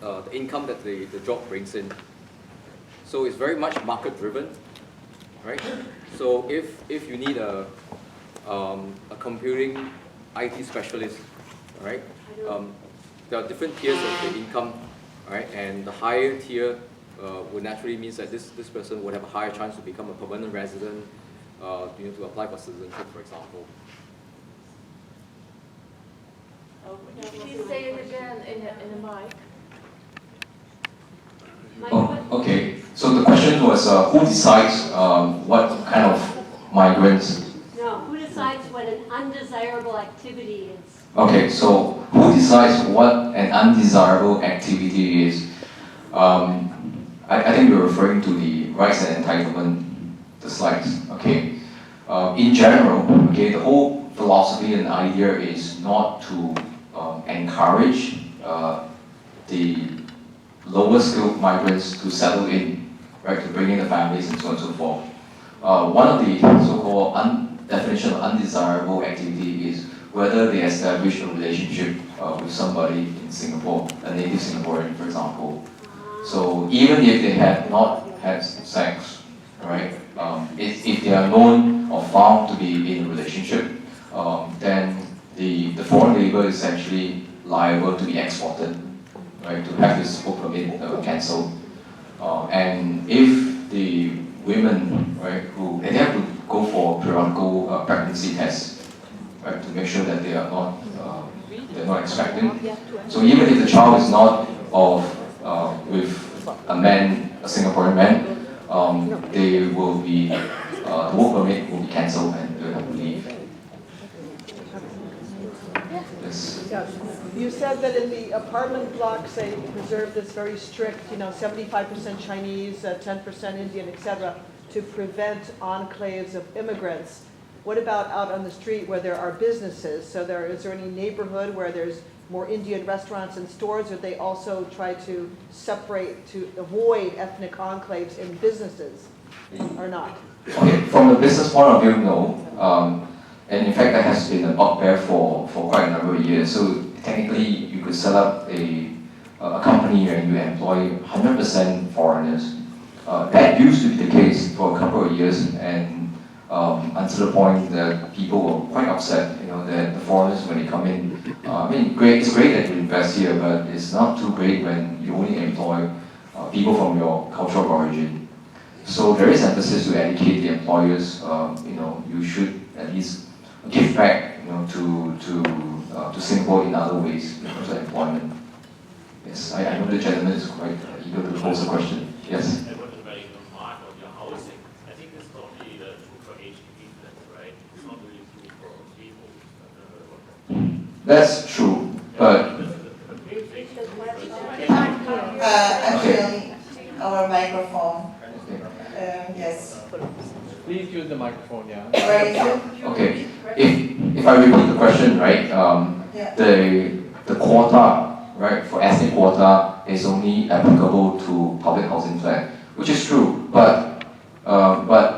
the income that the job brings in. So it's very much market driven, right? So if you need a computing IT specialist, right? There are different tiers of the income, right? And the higher tier would naturally means that this person would have a higher chance to become a permanent resident, to apply for citizenship, for example. Please say it again in a mic. Oh, okay. So the question was, who decides what kind of migrants? No, who decides what an undesirable activity is? Okay, so who decides what an undesirable activity is? I think you're referring to the rights and entitlement, the slides. Okay. In general, okay, the whole philosophy and idea is not to encourage the lower skilled migrants to settle in right, to bring in the families and so on and so forth. One of the so-called definition of undesirable activity is whether they establish a relationship with somebody in Singapore, a native Singaporean, for example. So even if they have not had sex, right, if they are known or found to be in a relationship, then the foreign labor is actually liable to be exported, right, to have this work permit cancelled. And if the women, right, they have to go for periodical pregnancy tests, right, to make sure that they are not they're not expecting. So even if the child is not with a man, a Singaporean man, they will be the work permit will be cancelled and they will have to leave. Yes. Yeah. You said that in the apartment blocks they preserve this very strict, 75% Chinese, 10% Indian, etc., to prevent enclaves of immigrants. What about out on the street where there are businesses? So is there any neighborhood where there's more Indian restaurants and stores, or they also try to separate to avoid ethnic enclaves in businesses, or not? Okay, from the business point of view, no. And in fact, that has been a bugbear for quite a number of years. So technically, you could set up a company and you employ 100% foreigners. That used to be the case for a couple of years, and until the point that people were quite upset, that the foreigners, when they come in, it's great that you invest here, but it's not too great when you only employ people from your cultural origin. So there is emphasis to educate the employers. You should at least give back, to Singapore in other ways in terms of employment. Yes, I know the gentleman is quite eager to pose a question. Yes. That's true, but actually, our microphone. Yes. Please use the microphone, yeah. Where is it? okay. If I repeat the question, right? The quota, right, for ethnic quota is only applicable to public housing flat, which is true. But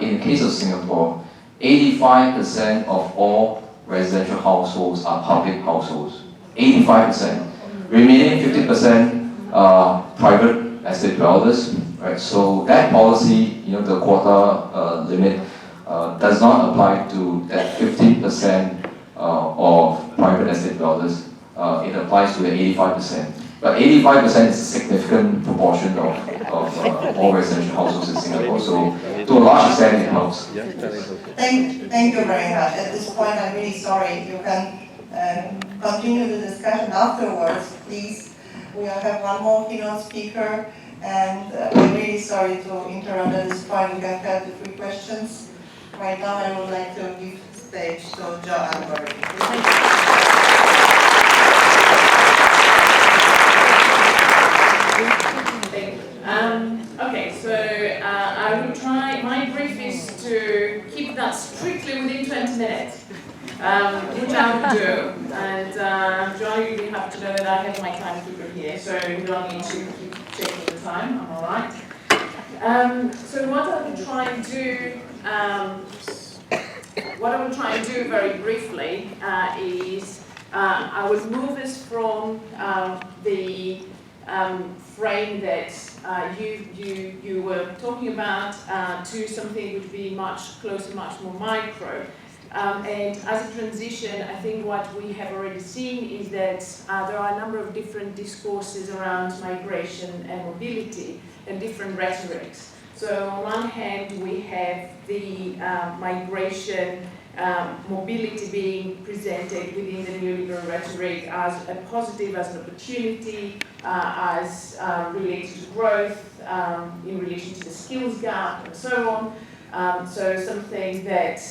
in the case of Singapore, 85% of all residential households are public households. 85%. Remaining 50% are private estate dwellers, right? So that policy, the quota limit does not apply to that 15% of private estate dwellers. It applies to the 85%. But 85% is a significant proportion of all residential households in Singapore. So to a large extent, it helps. Thank you very much. At this point, I'm really sorry. You can continue the discussion afterwards, please. We have one more keynote speaker, and I'm really sorry to interrupt at this point. We can have the 3 questions. Right now, I would like to give the stage to Angouri. Okay, so I will try, my brief is to keep that strictly within 20 minutes, which I will do. And John, you have to know that I have my timekeeper here, so you don't need to keep checking the time, I'm all right. So what I will try and do very briefly is I will move us from the frame that you were talking about to something which would be much closer, much more micro. And as a transition, I think what we have already seen is that there are a number of different discourses around migration and mobility and different rhetorics. So on one hand, we have the migration mobility being presented within the neoliberal rhetoric as a positive, as an opportunity, as related to growth, in relation to the skills gap, and so on. So something that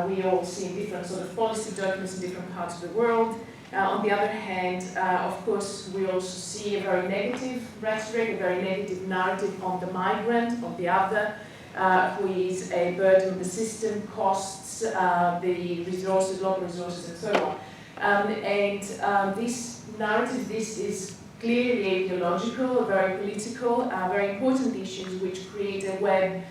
we all see in different sort of policy documents in different parts of the world. On the other hand, of course, we also see a very negative rhetoric, a very negative narrative on the migrant, on the other, who is a burden on the system, costs, the resources, local resources, and so on. This narrative, this is clearly ideological, very political, very important issues which create a web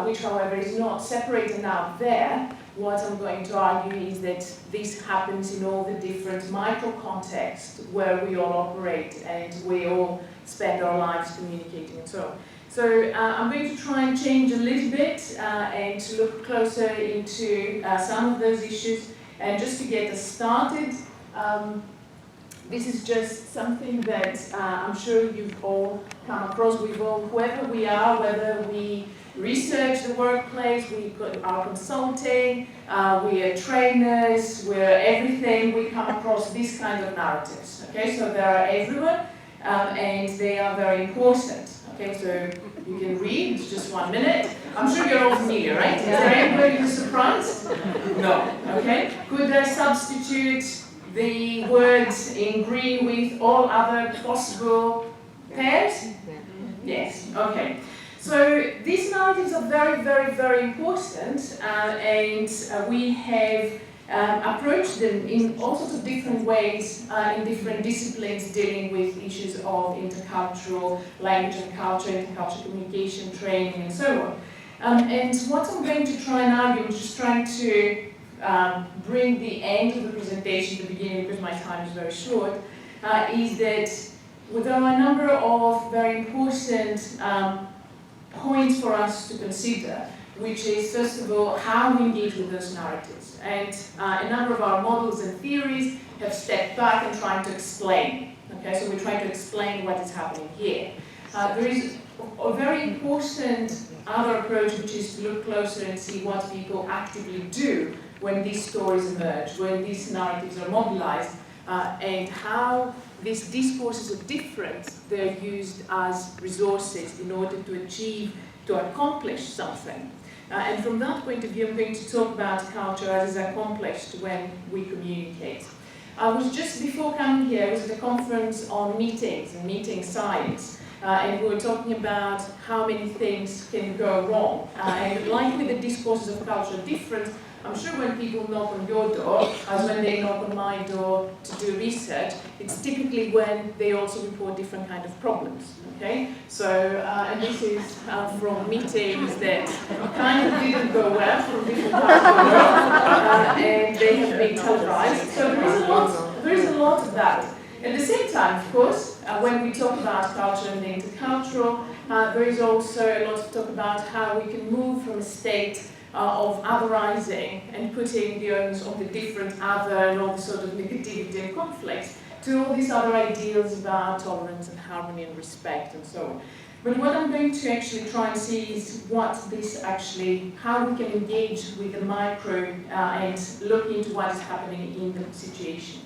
which, however, is not separated out there. What I'm going to argue is that this happens in all the different micro-contexts where we all operate and we all spend our lives communicating and so on. So I'm going to try and change a little bit and to look closer into some of those issues. And just to get us started, this is just something that I'm sure you've all come across. Whoever we are, whether we research the workplace, we are consulting, we are trainers, we're everything, we come across these kind of narratives. Okay, so they are everywhere and they are very important. Okay, so you can read, it's just 1 minute. I'm sure you're all familiar, right? Is there anybody who's surprised? No. Okay, could I substitute the words in green with all other possible pairs? Yes, okay. So these narratives are very, very, very important and we have approached them in all sorts of different ways in different disciplines dealing with issues of intercultural language and culture, intercultural communication, training and so on. And what I'm going to try and argue, I'm just trying to bring the end of the presentation to the beginning because my time is very short, is that there are a number of very important points for us to consider, which is, first of all, how we engage with those narratives. And a number of our models and theories have stepped back and tried to explain. Okay, so we're trying to explain what is happening here. There is a very important other approach, which is to look closer and see what people actively do when these stories emerge, when these narratives are mobilized, and how these discourses are different. They're used as resources in order to accomplish something. And from that point of view, I'm going to talk about culture as is accomplished when we communicate. I was just before coming here, I was at a conference on meetings and meeting science. And we were talking about how many things can go wrong. And like with the discourses of culture are different, I'm sure when people knock on your door, as when they knock on my door to do research, it's typically when they also report different kind of problems. Okay, so and this is from meetings that kind of didn't go well from different parts of the world, and they have been televised. So there is a lot of that. At the same time, of course, when we talk about culture and the intercultural, there is also a lot of talk about how we can move from a state of otherizing and putting the onus on the different other and all the sort of negativity and conflicts to all these other ideals about tolerance and harmony and respect and so on. But what I'm going to actually try and see is what this actually, how we can engage with the micro and look into what is happening in the situation.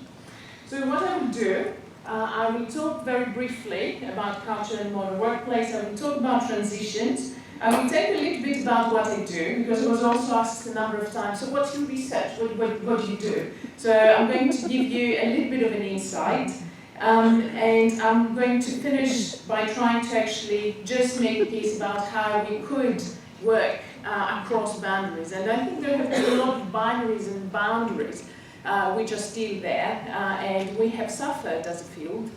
So what I will do, I will talk very briefly about culture and modern workplace. I will talk about transitions. I will tell you a little bit about what I do, because I was also asked a number of times, so what's your research? What do you do? So I'm going to give you a little bit of an insight, and I'm going to finish by trying to actually just make a case about how we could work across boundaries. And I think there have been a lot of binaries and boundaries which are still there, and we have suffered as a field.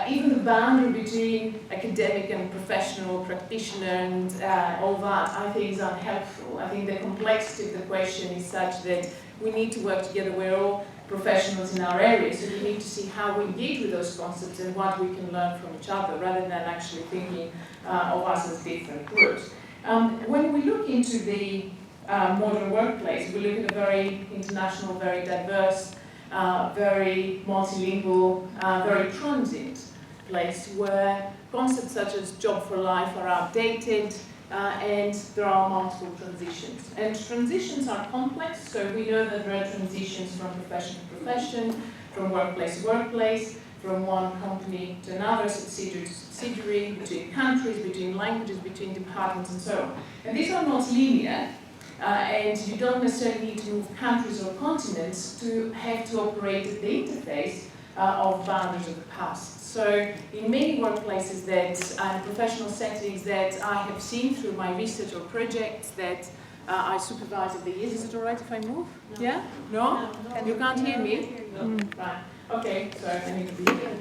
Even the boundary between academic and professional practitioner and all that, I think, is unhelpful. I think the complexity of the question is such that we need to work together. We're all professionals in our area, so we need to see how we engage with those concepts and what we can learn from each other, rather than actually thinking of us as different groups. When we look into the modern workplace, we look at a very international, very diverse, very multilingual, very transient place where concepts such as job for life are outdated and there are multiple transitions. And transitions are complex, so we know that there are transitions from profession to profession, from workplace to workplace, from one company to another, subsidiary to subsidiary, between countries, between languages, between departments and so on. And these are not linear. And you don't necessarily need to move countries or continents to have to operate at the interface of boundaries of the past. So in many workplaces and professional settings that I have seen through my research or projects that I supervise over the years, is it all right if I move? No. Yeah? No? You can't hear me? No. Right. Okay, so I need to be here.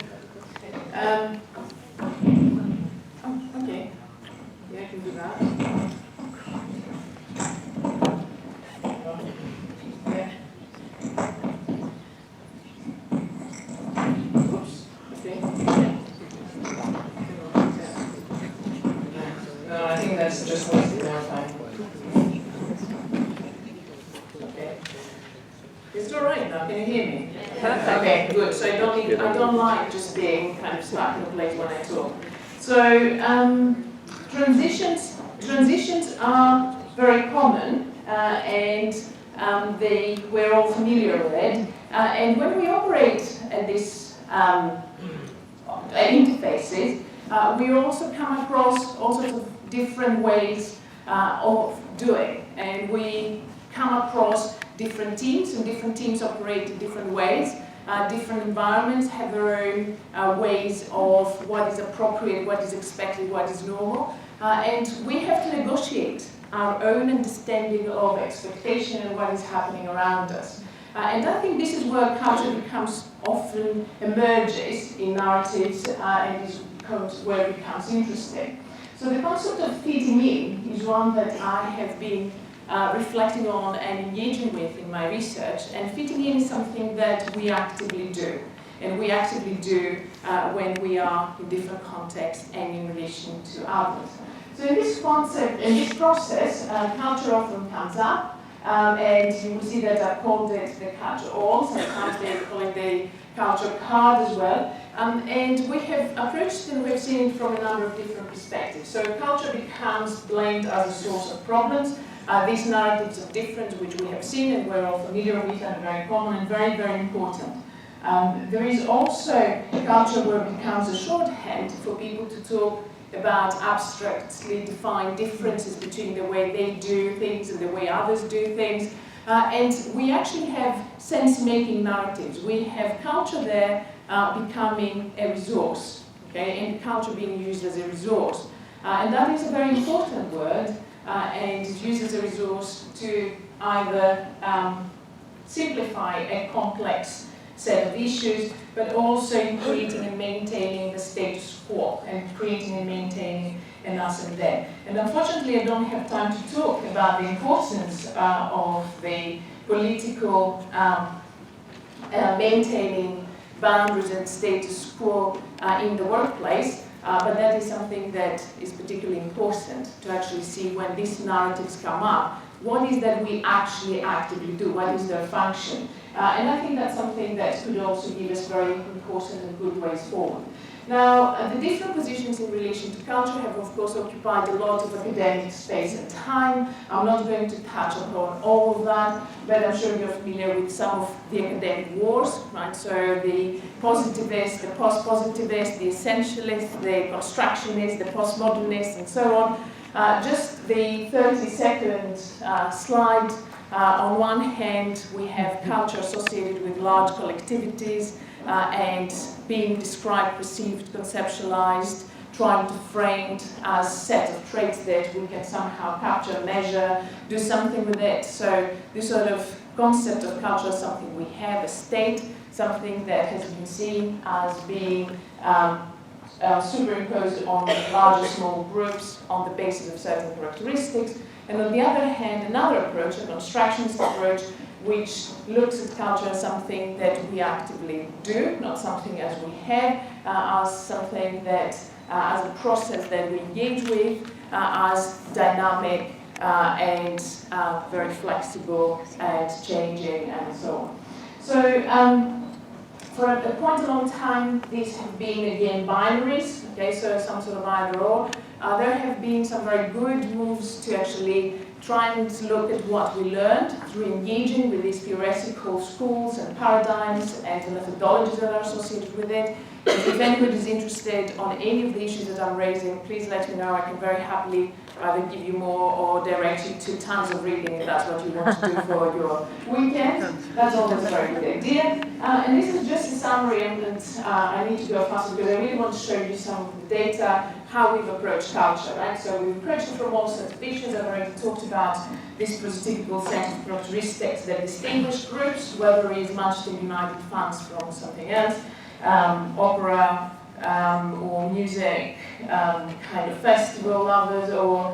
Okay. No, I think that's just wasting our time. Okay. Is it all right now? Can you hear me? Perfect. Okay, good. So I don't like just being kind of stuck in a place when I talk. So transitions are very common, and we're all familiar with it. And when we operate at this interfaces, we also come across all sorts of different ways of doing, and we come across different teams, and different teams operate in different ways. Different environments have their own ways of what is appropriate, what is expected, what is normal, and we have to negotiate our own understanding of expectation and what is happening around us. And I think this is where culture often emerges in narratives and is where it becomes interesting. So the concept of fitting in is one that I have been reflecting on and engaging with in my research, and fitting in is something that we actively do, and we actively do when we are in different contexts and in relation to others. So in this concept, in this process, culture often comes up, and you will see that I've called it the culture all, sometimes they call it the culture card as well. And we have approached and we've seen it from a number of different perspectives. So culture becomes blamed as a source of problems. These narratives of difference, which we have seen and we're all familiar with, are very common and very, very important. There is also culture where it becomes a shorthand for people to talk about abstractly defined differences between the way they do things and the way others do things. And we actually have sense-making narratives. We have culture there becoming a resource, okay, and culture being used as a resource. And that is a very important word, and it's used as a resource to either simplify a complex set of issues, but also in creating and maintaining the status quo, and creating and maintaining an us and them. And unfortunately, I don't have time to talk about the importance of the political maintaining boundaries and status quo in the workplace, but that is something that is particularly important to actually see when these narratives come up. What is that we actually actively do? What is their function? And I think that's something that could also give us very important and good ways forward. Now, the different positions in relation to culture have, of course, occupied a lot of academic space and time. I'm not going to touch upon all of that, but I'm sure you're familiar with some of the academic wars, right? So the positivist, the post-positivist, the essentialist, the constructionist, the postmodernist, and so on. Just the 30-second slide. On one hand, we have culture associated with large collectivities and being described, perceived, conceptualized, trying to frame as a set of traits that we can somehow capture, measure, do something with it. So this sort of concept of culture is something we have, a state, something that has been seen as being superimposed on large or small groups on the basis of certain characteristics. And on the other hand, another approach, a constructionist approach, which looks at culture as something that we actively do, not something as we have, as something that, as a process that we engage with, as dynamic and very flexible and changing and so on. So for quite a long time, these have been, again, binaries, okay, so some sort of either or. There have been some very good moves to actually try and look at what we learned through engaging with these theoretical schools and paradigms and the methodologies that are associated with it. If anybody is interested on any of the issues that I'm raising, please let me know. I can very happily either give you more or direct you to tons of reading if that's what you want to do for your weekend. That's always a very good idea. And this is just a summary, and I need to go faster because I really want to show you some of the data, how we've approached culture, right? So we've approached it from all sorts of visions. I've already talked about this prototypical set of characteristics that distinguish groups, whether it's Manchester United fans from something else, opera, or music, kind of festival lovers, or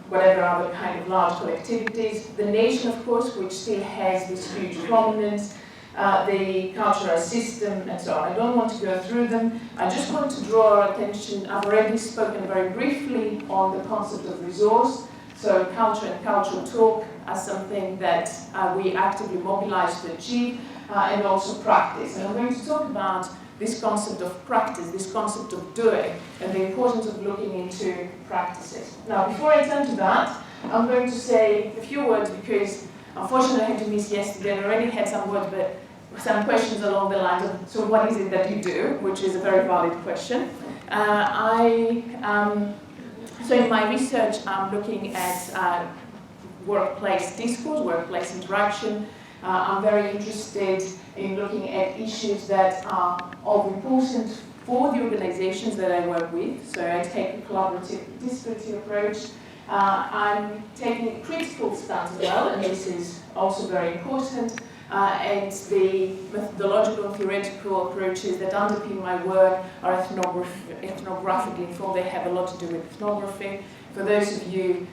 whatever other kind of large collectivities. The nation, of course, which still has this huge prominence. the cultural system, and so on. I don't want to go through them. I just want to draw our attention. I've already spoken very briefly on the concept of resource. So culture and cultural talk as something that we actively mobilize to achieve, and also practice. And I'm going to talk about this concept of practice, this concept of doing, and the importance of looking into practices. Now, before I turn to that, I'm going to say a few words because unfortunately I had to miss yesterday. I already had some words, but some questions along the lines of, so what is it that you do? Which is a very valid question. So in my research, I'm looking at workplace discourse, workplace interaction. I'm very interested in looking at issues that are of importance for the organizations that I work with. So I take a collaborative, participative approach. I'm taking a critical stance as well, and this is also very important. And the methodological and theoretical approaches that underpin my work are ethnographically informed. They have a lot to do with ethnography. For those of you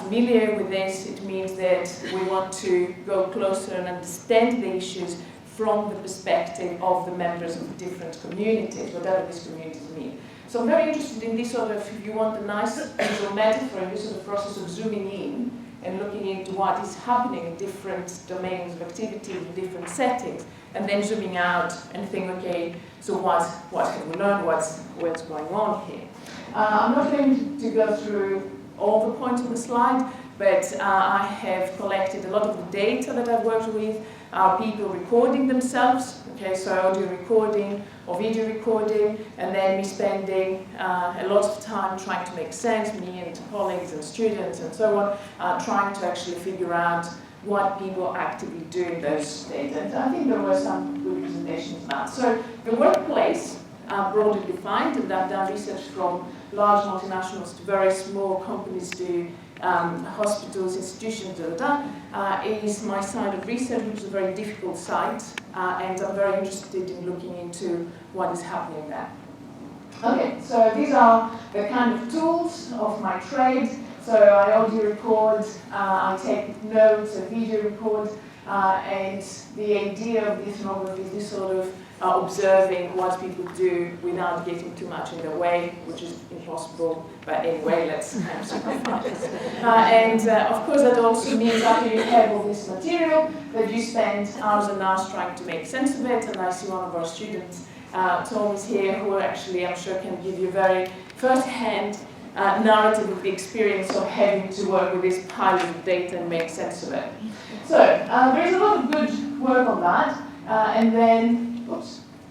familiar with this, it means that we want to go closer and understand the issues from the perspective of the members of the different communities, whatever these communities mean. So I'm very interested in this sort of, if you want a nice visual metaphor, in this sort of process of zooming in and looking into what is happening in different domains of activity, in different settings, and then zooming out and think, okay, so what have we learned, what's going on here? I'm not going to go through all the points on the slide, but I have collected a lot of the data that I've worked with, people recording themselves, okay, so audio recording or video recording, and then me spending a lot of time trying to make sense, me and colleagues and students and so on, trying to actually figure out what people actively do in those data. And I think there were some good presentations of that. So the workplace, broadly defined, and I've done research from large multinationals to very small companies to hospitals, institutions, is my side of research, which is a very difficult site, and I'm very interested in looking into what is happening there. Okay, so these are the kind of tools of my trade. So I audio record, I take notes, I video record, and the idea of the ethnography is this sort of observing what people do without getting too much in their way, which is impossible, but anyway, let's kind of simplify this. And of course that also means after you have all this material that you spend hours and hours trying to make sense of it, and I see one of our students, Tom, is here, who actually I'm sure can give you very first-hand narrative of the experience of having to work with this pile of data and make sense of it. So there's a lot of good work on that, and then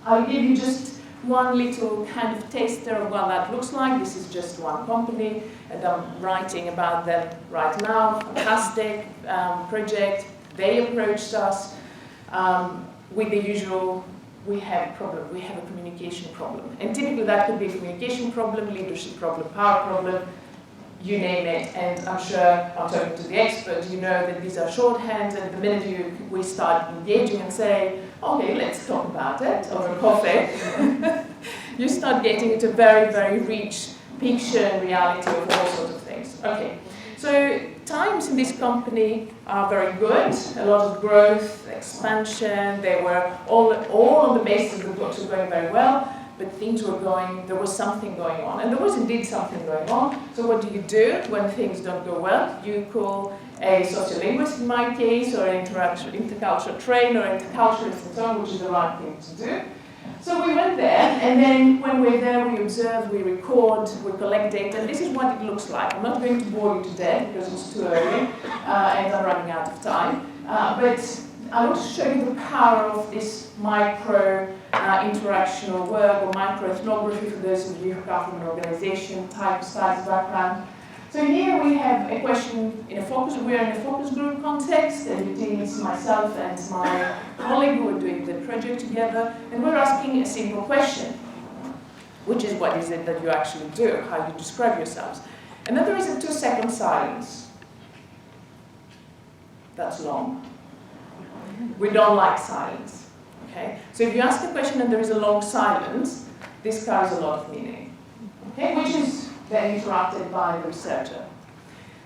I'll give you just one little kind of taster of what that looks like. This is just one company, and I'm writing about them right now. Fantastic project. They approached us with the usual, we have a problem, we have a communication problem. And typically that could be a communication problem, leadership problem, power problem, you name it. And I'm sure, I'm talking to the expert, you know that these are shorthands, and the minute we start engaging and say, okay, let's talk about it over coffee, you start getting into a very, very rich picture and reality of all sorts of things. Okay, so times in this company are very good, a lot of growth, expansion, they were all on the basis of the books were going very well, but things were going, there was something going on, and there was indeed something going on. So what do when things don't go well? You call a sociolinguist in my case, or an intercultural trainer, or interculturalist and so on, which is the right thing to do. So we went there, and then when we're there, we observe, we record, we collect data, and this is what it looks like. I'm not going to bore you to death because it's too early, and I'm running out of time. But I want to show you the power of this micro interactional work, or micro ethnography, for those of you who come from an organization type studies background. So here we have a question in a focus. We're in a focus group context, and it is myself and my colleague who are doing the project together, and we're asking a simple question, which is what is it that you actually do, how you describe yourselves. And then there is a 2-second silence. That's long. We don't like silence. Okay? So if you ask a question and there is a long silence, this carries a lot of meaning. Okay? Which is then interrupted by the researcher.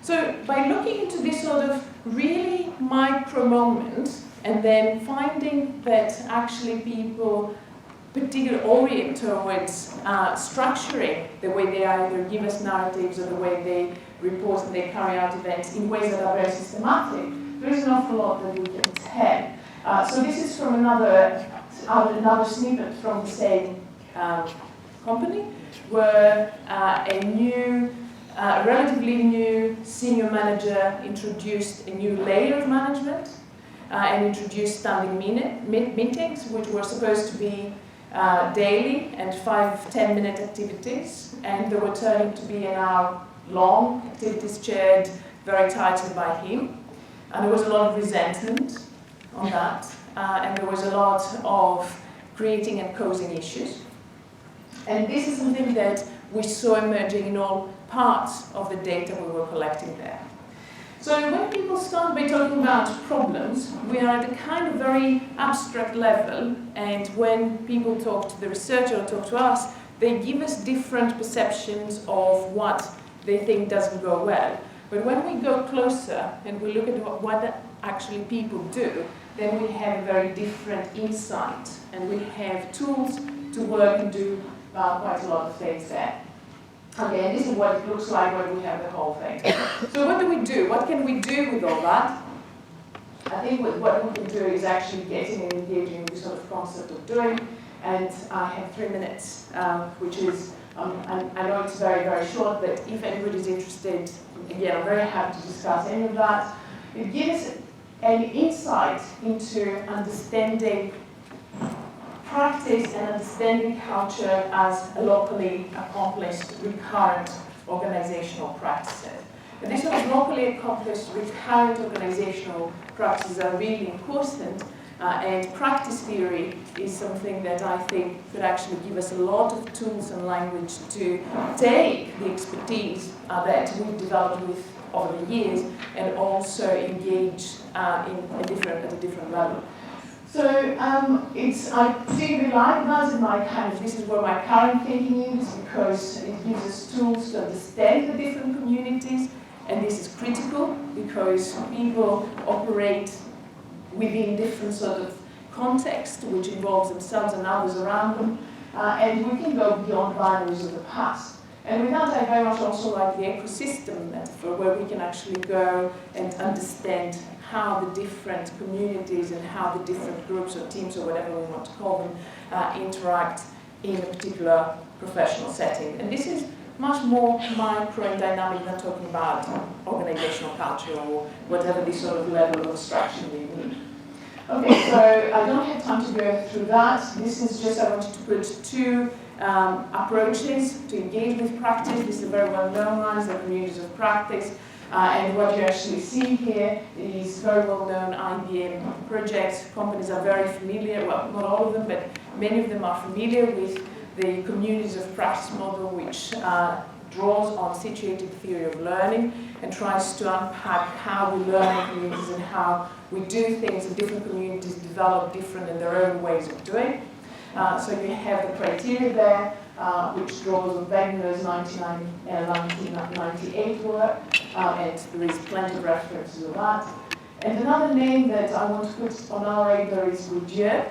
So by looking into this sort of really micro moment and then finding that actually people particularly orient towards structuring the way they either give us narratives or the way they report and they carry out events in ways that are very systematic, there is an awful lot that we can tell. So this is from another snippet from the same company, where a relatively new senior manager introduced a new layer of management and introduced standing meetings, which were supposed to be daily and 5-10 minute activities, and they were turning to be an hour-long activities chaired very tightly by him. And there was a lot of resentment on that, and there was a lot of creating and causing issues. And this is something that we saw emerging in all parts of the data we were collecting there. So when people start by talking about problems, we are at a kind of very abstract level, and when people talk to the researcher or talk to us, they give us different perceptions of what they think doesn't go well. But when we go closer and we look at what actually people do, then we have a very different insight, and we have tools to work and do quite a lot of things there. Okay, and this is what it looks like when we have the whole thing. So what do we do? What can we do with all that? I think what we can do is actually getting and engaging with this sort of concept of doing. And I have 3 minutes, which is, I know it's very, very short, but if anybody's interested, again, I'm very happy to discuss any of that. It gives an insight into understanding practice and understanding culture as a locally accomplished, recurrent organizational practices. And these sort of locally accomplished, recurrent organizational practices are really important, and practice theory is something that I think could actually give us a lot of tools and language to take the expertise that we've developed with over the years and also engage at a different level. So I particularly like that, this is where my current thinking is, because it gives us tools to understand the different communities, and this is critical because people operate within different sort of context, which involves themselves and others around them, and we can go beyond boundaries of the past. And with that, I very much also like the ecosystem metaphor, where we can actually go and understand how the different communities and how the different groups or teams or whatever we want to call them interact in a particular professional setting. And this is much more micro and dynamic than talking about organizational culture or whatever this sort of level of abstraction we need. Okay, so I don't have time to go through that. This is just, I wanted to put two approaches to engage with practice. This is a very well-known one, the communities of practice. And what you actually see here is very well-known IBM projects. Companies are very familiar, well, not all of them, but many of them are familiar with the communities of practice model, which draws on situated theory of learning and tries to unpack how we learn in communities and how we do things in different communities develop different in their own ways of doing. So you have the criteria there, which draws on Wegner's 1998 work, and there is plenty of references to that. And another name that I want to put on our radar is Bourdieu,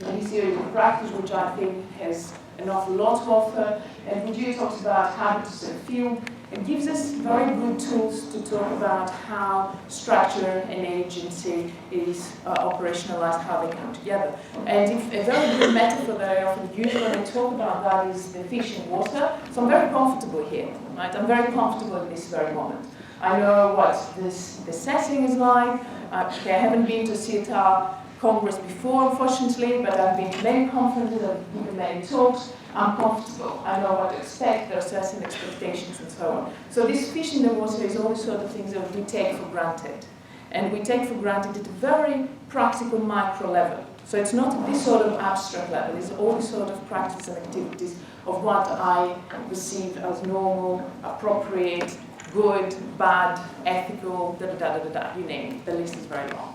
and his theory of practice, which I think has an awful lot to offer. And Bourdieu talks about habitus and field, and gives us very good tools to talk about how structure and agency is operationalized, how they come together. And a very good metaphor that I often use when I talk about that is the fish in water. So I'm very comfortable here, right? I'm very comfortable in this very moment. I know what the setting is like. I haven't been to SIETAR Congress before, unfortunately, but I've been to many conferences, I've given many talks. I'm comfortable. I know what to expect. There are certain expectations and so on. So this fish in the water is all the sort of things that we take for granted. And we take for granted at a very practical micro level. So it's not this sort of abstract level. It's all the sort of practice and activities of what I perceive as normal, appropriate, good, bad, ethical, you name it. The list is very long.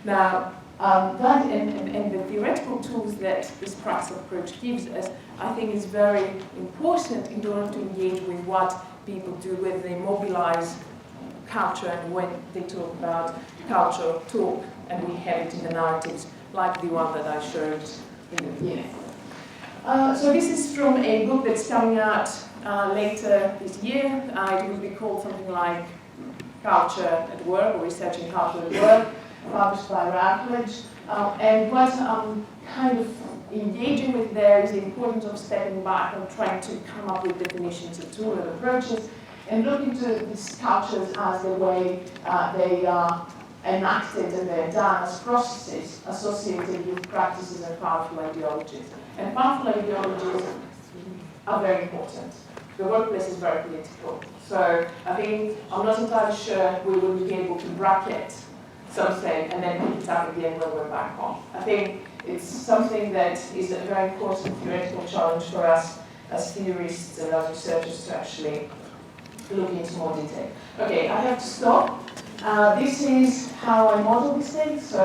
Now, that and the theoretical tools that this practice approach gives us, I think is very important in order to engage with what people do, whether they mobilize culture and when they talk about culture talk, and we have it in the narratives like the one that I showed in the beginning. So this is from a book that's coming out later this year. It will be called something like Culture at Work, or Researching Culture at Work, published by Routledge. And what I'm kind of engaging with there is the importance of stepping back and trying to come up with definitions of tools and approaches, and look into these cultures as the way they are enacted and they're done as processes associated with practices and powerful ideologies. And powerful ideologies are very important. The workplace is very political. So I think I'm not entirely sure we will be able to bracket something and then pick it up at the end when we're back home. I think it's something that is a very important theoretical challenge for us as theorists and as researchers to actually look into more detail. Okay, I have to stop. This is how I model these things. So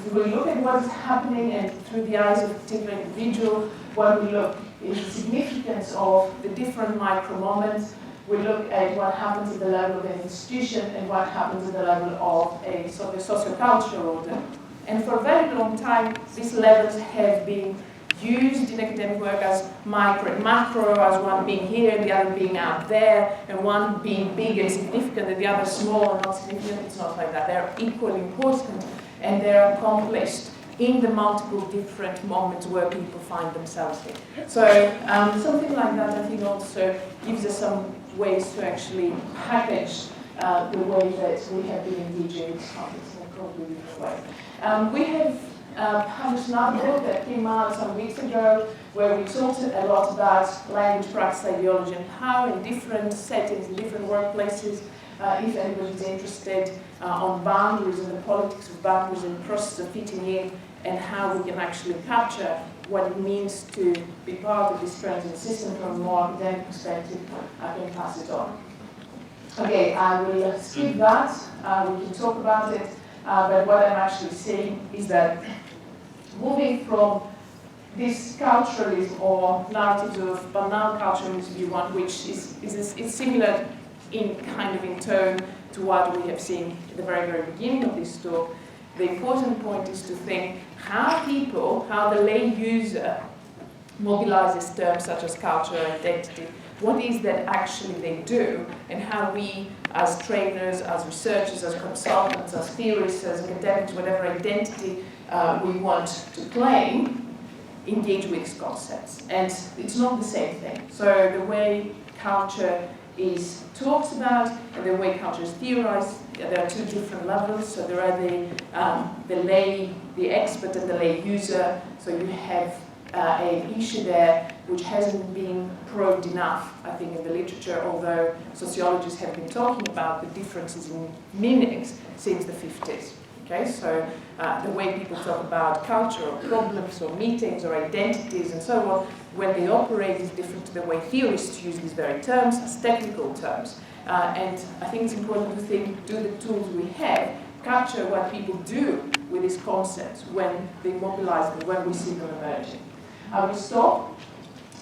if we look at what is happening and through the eyes of a particular individual, what we look is the significance of the different micro moments. We look at what happens at the level of an institution and what happens at the level of a sort of socio-cultural order. And for a very long time, these levels have been used in academic work as micro and macro, as one being here, the other being out there, and one being big and significant, and the other small and not significant. It's not like that. They're equally important, and they're accomplished in the multiple different moments where people find themselves in. So something like that, I think, also gives us some ways to actually package the way that we have been engaging with topics in a completely different way. We have published another book that came out some weeks ago where we talked a lot about language, practice, ideology, and how in different settings, in different workplaces, if anybody's interested, on boundaries and the politics of boundaries and the process of fitting in, and how we can actually capture what it means to be part of this transit system from a more academic perspective, I can pass it on. Okay, I will skip that. We can talk about it. But what I'm actually saying is that moving from this culturalism or narratives of banal culturalism, if you want, which is similar in kind of in tone to what we have seen at the very, very beginning of this talk, the important point is to think how people, how the lay user mobilizes terms such as culture, identity, what is that actually they do, and how we as trainers, as researchers, as consultants, as theorists, as academics, whatever identity we want to claim, engage with these concepts. And it's not the same thing. So the way culture is talked about and the way culture is theorized, there are two different levels. So there are the lay, the expert and the lay user. So you have an issue there which hasn't been probed enough, I think, in the literature, although sociologists have been talking about the differences in meanings since the 50s. Okay, so the way people talk about culture or problems or meetings or identities and so on, when they operate is different to the way theorists use these very terms as technical terms. And I think it's important to think, do the tools we have capture what people do with these concepts when they mobilize them, when we see them emerging. I will stop.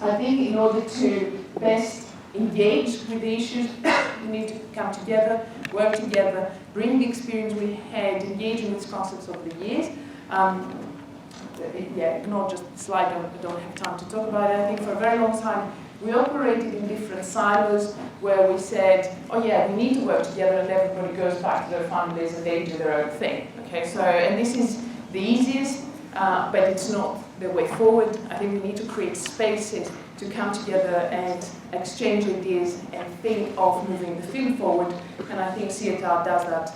I think in order to best engage with the issues, we need to come together, work together, bring the experience we had engaging with concepts over the years. Ignore just the slide, I don't have time to talk about it. I think for a very long time we operated in different silos where we said, oh yeah, we need to work together, and everybody goes back to their families and they do their own thing. Okay, so, and this is the easiest, but it's not the way forward. I think we need to create spaces to come together and exchange ideas and think of moving the field forward, and I think SIETAR does that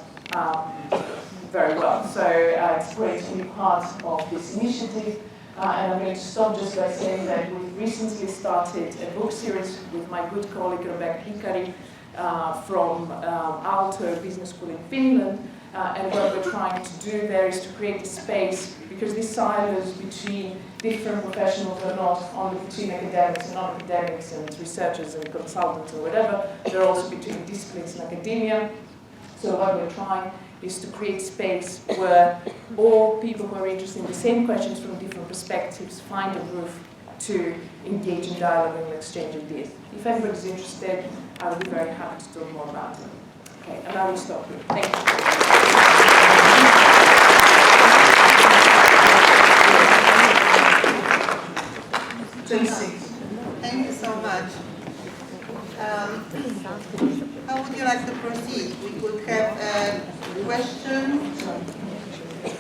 very well. So it's great to be part of this initiative, and I'm going to stop just by saying that we've recently started a book series with my good colleague Rebecca Hikari from Aalto Business School in Finland, and what we're trying to do there is to create a space, because these silos between different professionals are not only between academics and non-academics and researchers and consultants or whatever, they're also between disciplines and academia. So what we're trying is to create space where all people who are interested in the same questions from different perspectives find a roof to engage in dialogue and exchange ideas. If anybody's interested, I would be very happy to talk more about it. Okay, and I will stop. Thank you. Thank you so much. How would you like to proceed? We could have a question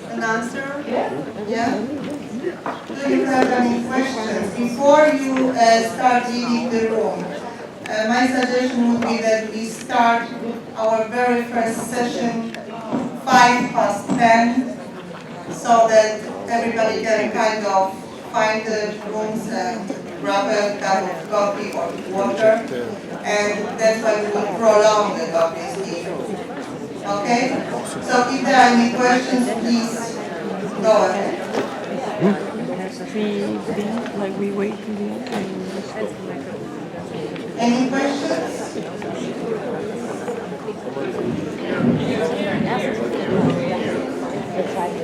and answer? Yeah? Do you have any questions? Before you start leaving the room, my suggestion would be that we start our very first session 10:05, so that everybody can kind of find the rooms and grab a cup of coffee or water, and that's why we will prolong the coffee. Okay? So if there are any questions, please go ahead. Like we wait in the end. Any questions? It's like